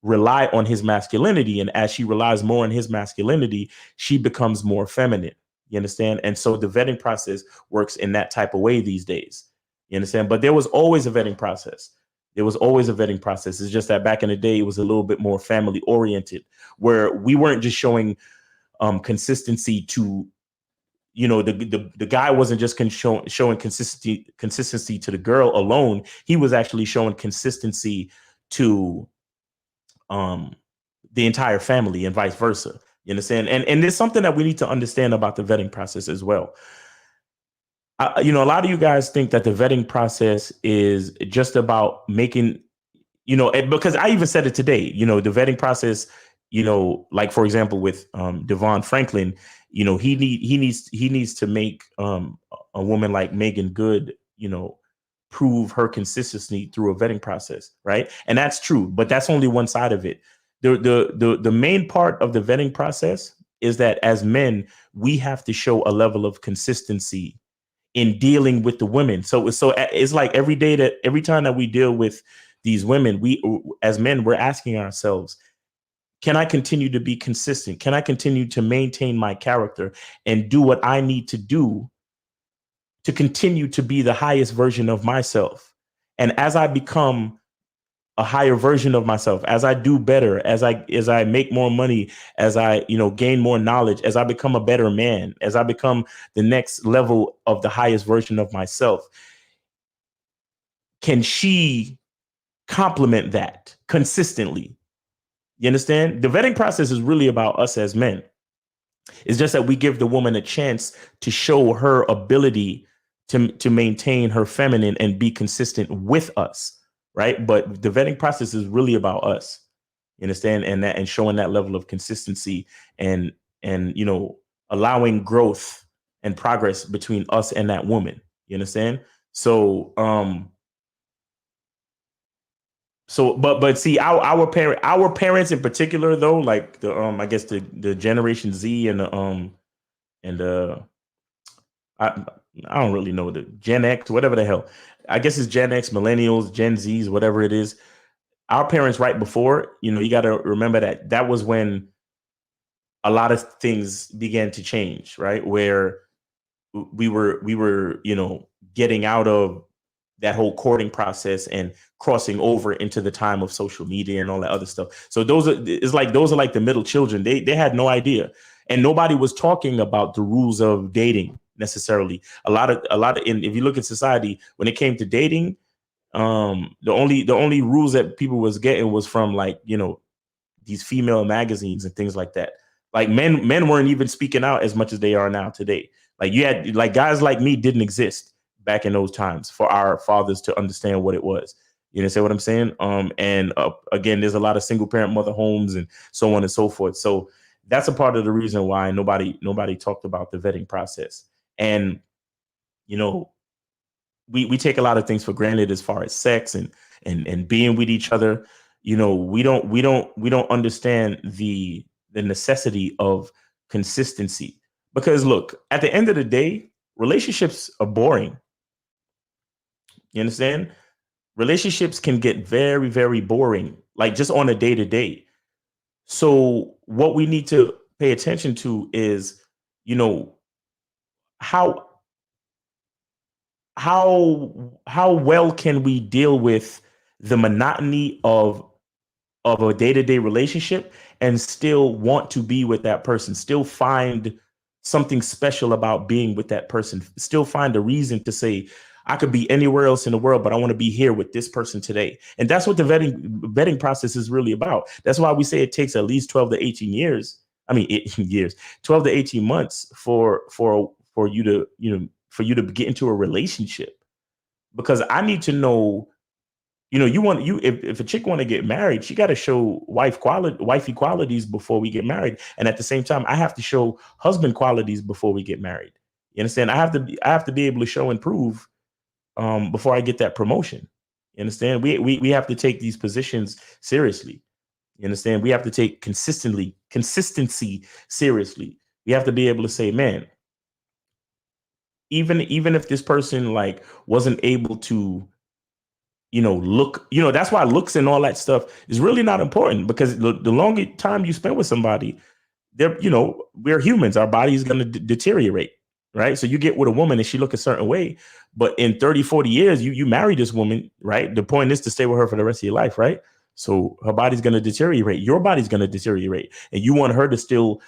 rely on his masculinity. And as she relies more on his masculinity, she becomes more feminine. You understand? And so the vetting process works in that type of way these days. You understand? But there was always a vetting process. It's just that back in the day, it was a little bit more family oriented, where we weren't just showing consistency to, the guy wasn't just showing consistency to the girl alone. He was actually showing consistency to the entire family, and vice versa. You understand? And there's something that we need to understand about the vetting process as well. A lot of you guys think that the vetting process is just about making, because I even said it today, the vetting process, like, for example, with DeVon Franklin, he needs to make a woman like Meagan good, prove her consistency through a vetting process, right? And that's true, but that's only one side of it. The main part of the vetting process is that as men, we have to show a level of consistency in dealing with the women. So it's like every time that we deal with these women, we, as men, we're asking ourselves, can I continue to be consistent? Can I continue to maintain my character and do what I need to do to continue to be the highest version of myself? And as I become a higher version of myself, as I do better, as I make more money, as I, gain more knowledge, as I become a better man, as I become the next level of the highest version of myself, can she complement that consistently? You understand? The vetting process is really about us as men. It's just that we give the woman a chance to show her ability to maintain her feminine and be consistent with us. Right. But the vetting process is really about us. You understand? And showing that level of consistency and allowing growth and progress between us and that woman. You understand? So but see, our parents in particular, though, like the I guess the Generation Z and I don't really know, the Gen X, whatever the hell. I guess it's Gen X, millennials, Gen Zs, whatever it is. our parents right before, you got to remember that was when a lot of things began to change, right? Where we were, getting out of that whole courting process and crossing over into the time of social media and all that other stuff. So those are like the middle children. They had no idea, and nobody was talking about the rules of dating necessarily. A lot of, and if you look at society, when it came to dating, the only rules that people was getting was from these female magazines and things like that. Like men weren't even speaking out as much as they are now today. Like you had guys like me didn't exist back in those times for our fathers to understand what it was. You understand what I'm saying? And again, there's a lot of single parent mother homes and so on and so forth. So that's a part of the reason why nobody talked about the vetting process. And we take a lot of things for granted as far as sex and being with each other. We don't understand the necessity of consistency, because look, at the end of the day, relationships are boring. You understand? Relationships can get very, very boring, like just on a day to day. So what we need to pay attention to is, how how well can we deal with the monotony of a day-to-day relationship and still want to be with that person, still find something special about being with that person, still find a reason to say, I could be anywhere else in the world, but I want to be here with this person today. And that's what the vetting process is really about. That's why we say it takes at least 12 to 18 years. I mean, 12 to 18 months for you to, get into a relationship, because I need to know, if a chick want to get married, she got to show wifey qualities before we get married. And at the same time, I have to show husband qualities before we get married. You understand? I have to be able to show and prove before I get that promotion. You understand? We have to take these positions seriously. You understand? We have to take consistency seriously. We have to be able to say, man, even if this person wasn't able to, look, that's why looks and all that stuff is really not important, because the longer time you spend with somebody, we're humans. Our body is going to deteriorate, right? So you get with a woman and she look a certain way, but in 30, 40 years, you marry this woman, right? The point is to stay with her for the rest of your life, right? So her body's going to deteriorate. Your body's going to deteriorate. And you want her to still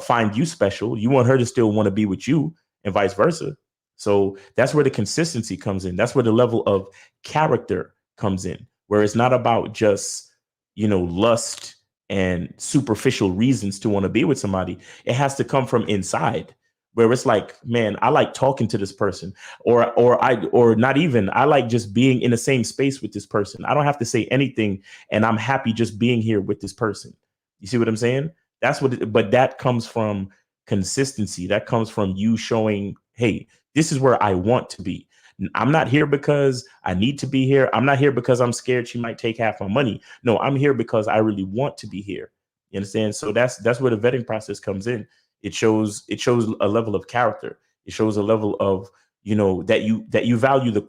find you special. You want her to still want to be with you, and vice versa. So that's where the consistency comes in. That's where the level of character comes in, where it's not about just, lust and superficial reasons to want to be with somebody. It has to come from inside, where it's like, man, I like talking to this person, or not even, I like just being in the same space with this person. I don't have to say anything, and I'm happy just being here with this person. You see what I'm saying? But that comes from consistency. That comes from you showing, hey, this is where I want to be. I'm not here because I need to be here. I'm not here because I'm scared she might take half my money. No, I'm here because I really want to be here. You understand? So that's where the vetting process comes in. It shows a level of character. It shows a level of, that you value the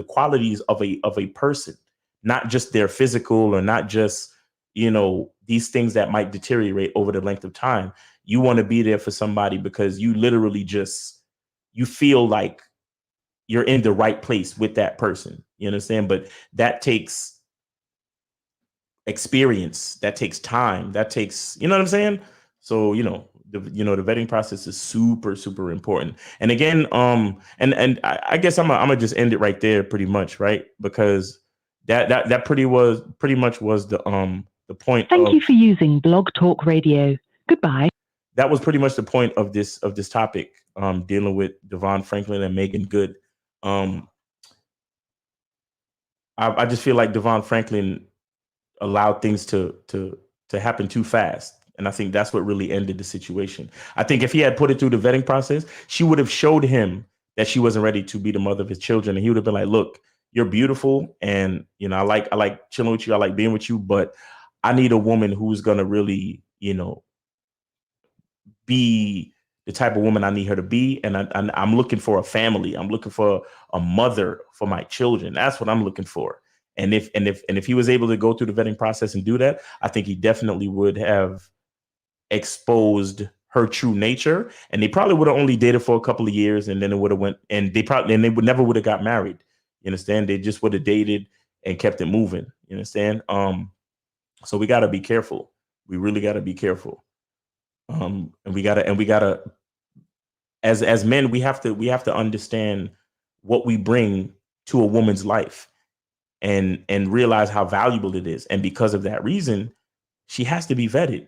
qualities of a person, not just their physical, or not just, these things that might deteriorate over the length of time. You want to be there for somebody because you literally you feel like you're in the right place with that person. You understand? But that takes experience, that takes time, that takes, you know what I'm saying? So, the vetting process is super, super important. And again, and I guess I'm gonna just end it right there pretty much, right? Because that pretty much was the point. Thank you for using Blog Talk Radio. Goodbye. That was pretty much the point of this topic, dealing with DeVon Franklin and Meagan Good. I just feel like DeVon Franklin allowed things to happen too fast. And I think that's what really ended the situation. I think if he had put it through the vetting process, she would have showed him that she wasn't ready to be the mother of his children. And he would have been like, look, you're beautiful. And, I like chilling with you. I like being with you, but I need a woman who's going to really, be the type of woman I need her to be. And I'm looking for a family. I'm looking for a mother for my children. That's what I'm looking for. And if he was able to go through the vetting process and do that, I think he definitely would have exposed her true nature. And they probably would have only dated for a couple of years, and then it would have went, and they would never would have got married. You understand? They just would have dated and kept it moving. You understand? So we got to be careful. We really got to be careful. And we gotta, as men, we have to understand what we bring to a woman's life, and realize how valuable it is. And because of that reason, she has to be vetted.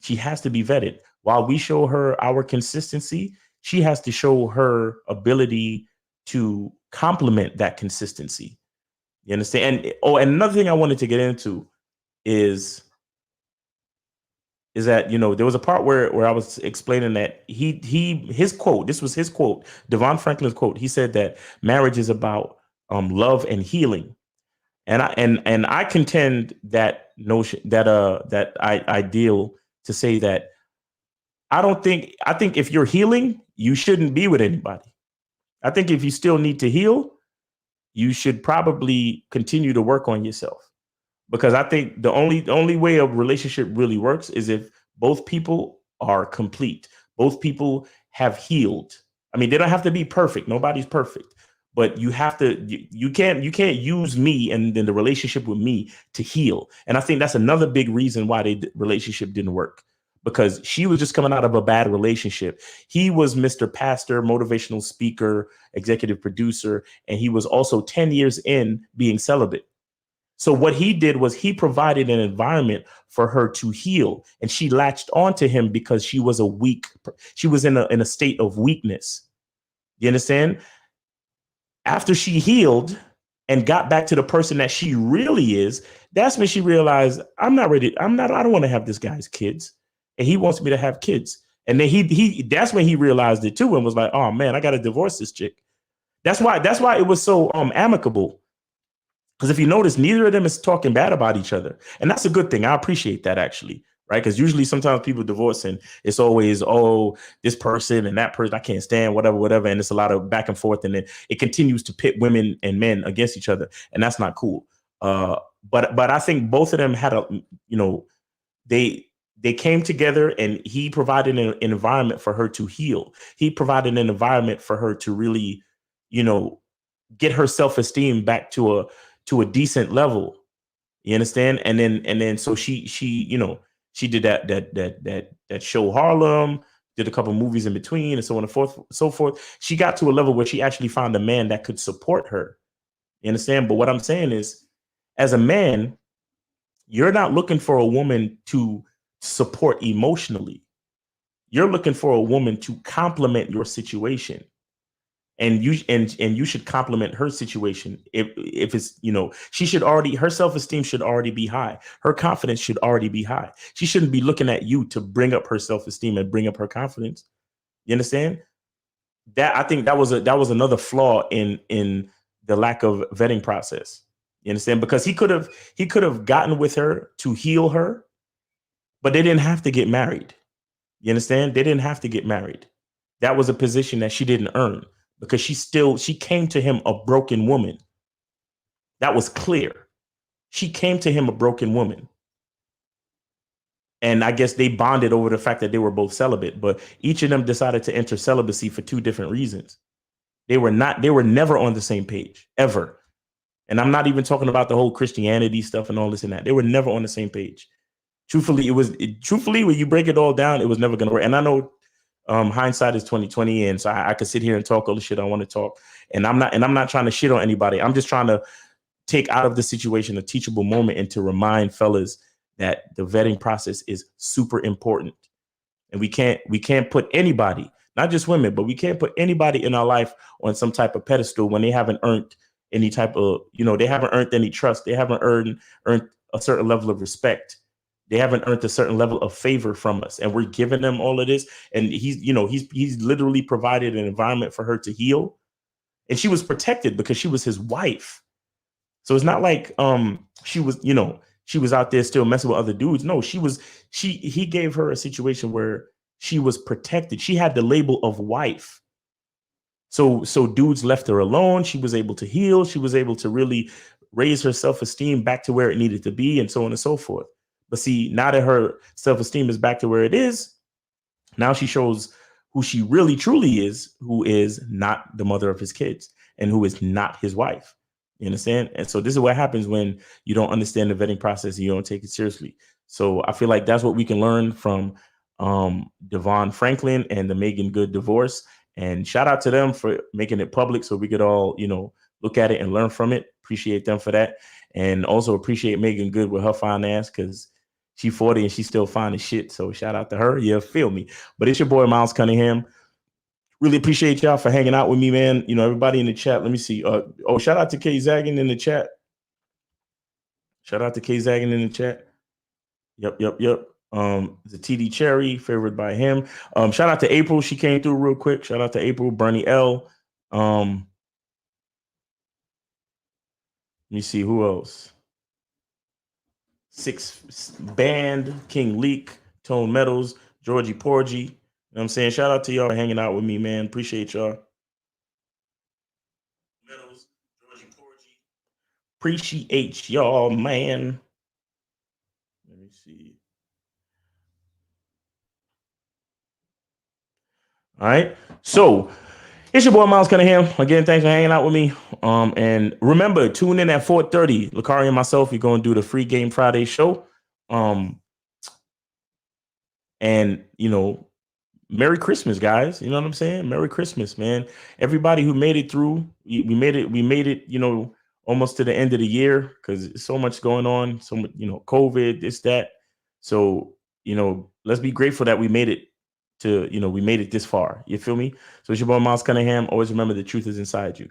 She has to be vetted. While we show her our consistency, she has to show her ability to complement that consistency. You understand? And another thing I wanted to get into is that, there was a part where I was explaining that his quote, this was his quote, DeVon Franklin's quote. He said that marriage is about love and healing. And I contend that notion, that ideal, to say that I think if you're healing, you shouldn't be with anybody. I think if you still need to heal, you should probably continue to work on yourself. Because I think the only way a relationship really works is if both people are complete. Both people have healed. I mean, they don't have to be perfect. Nobody's perfect. But you have to, you can't use me and then the relationship with me to heal. And I think that's another big reason why the relationship didn't work, because she was just coming out of a bad relationship. He was Mr. Pastor, motivational speaker, executive producer, and he was also 10 years in being celibate. So what he did was he provided an environment for her to heal, and she latched onto him because she was she was in a state of weakness. You understand? After she healed and got back to the person that she really is, that's when she realized, I don't want to have this guy's kids, and he wants me to have kids. And then that's when he realized it too, and was like, oh man, I got to divorce this chick. That's why it was so amicable. Because if you notice, neither of them is talking bad about each other. And that's a good thing. I appreciate that, actually. Right. Because usually sometimes people divorce and it's always, oh, this person and that person I can't stand, whatever. And it's a lot of back and forth. And then it continues to pit women and men against each other. And that's not cool. But I think both of them had they came together, and he provided an environment for her to heal. He provided an environment for her to really, get her self-esteem back to a decent level. You understand? And then so she did that show Harlem, did a couple of movies in between, and so on and so forth. She got to a level where she actually found a man that could support her. You understand? But what I'm saying is, as a man, you're not looking for a woman to support emotionally. You're looking for a woman to complement your situation. And you should compliment her situation. If it's, her self-esteem should already be high. Her confidence should already be high. She shouldn't be looking at you to bring up her self-esteem and bring up her confidence. You understand? I think that was another flaw in the lack of vetting process. You understand? Because he could have gotten with her to heal her, but they didn't have to get married. You understand? They didn't have to get married. That was a position that she didn't earn, because she came to him a broken woman. That was clear. She came to him a broken woman. And I guess they bonded over the fact that they were both celibate, but each of them decided to enter celibacy for two different reasons. They were never on the same page, ever. And I'm not even talking about the whole Christianity stuff and all this and that. They were never on the same page. Truthfully, when you break it all down, it was never going to work. And I know hindsight is 2020, and so I could sit here and talk all the shit I want to talk. And I'm not trying to shit on anybody. I'm just trying to take out of the situation a teachable moment and to remind fellas that the vetting process is super important. And we can't put anybody, not just women, but we can't put anybody in our life on some type of pedestal when they haven't earned any type of, they haven't earned any trust. They haven't earned a certain level of respect. They haven't earned a certain level of favor from us, and we're giving them all of this. And he's literally provided an environment for her to heal, and she was protected because she was his wife. So it's not like she was out there still messing with other dudes. No, he gave her a situation where she was protected. She had the label of wife. So dudes left her alone. She was able to heal. She was able to really raise her self-esteem back to where it needed to be, and so on and so forth. But see, now that her self-esteem is back to where it is, now she shows who she really truly is, who is not the mother of his kids and who is not his wife. You understand? And so this is what happens when you don't understand the vetting process and you don't take it seriously. So I feel like that's what we can learn from DeVon Franklin and the Meagan Good divorce. And shout out to them for making it public so we could all, you know, look at it and learn from it. Appreciate them for that. And also appreciate Meagan Good with her fine ass, because she's 40 and she's still fine as shit. So shout out to her. Yeah, feel me. But it's your boy, Miles Cunningham. Really appreciate y'all for hanging out with me, man. You know, everybody in the chat. Let me see. Shout out to K Zaggin in the chat. Shout out to K Zaggin in the chat. Yep. The TD Cherry, favored by him. Shout out to April. She came through real quick. Shout out to April. Bernie L. Let me see who else. Six Band, King Leak, Tone Metals, Georgie Porgy. You know what I'm saying? Shout out to y'all for hanging out with me, man. Appreciate y'all. Metals, Georgie Porgy. Appreciate y'all, man. Let me see. All right. So it's your boy Miles Cunningham. Again, thanks for hanging out with me. And remember, tune in at 4:30. Lakari and myself, we're going to do the Free Game Friday show. And you know, Merry Christmas, guys. You know what I'm saying? Merry Christmas, man. Everybody who made it through, we made it, you know, almost to the end of the year, because so much going on, so much, you know, COVID, this, that. So, you know, let's be grateful that we made it to, you know, we made it this far. You feel me? So it's your boy Miles Cunningham. Always remember the truth is inside you.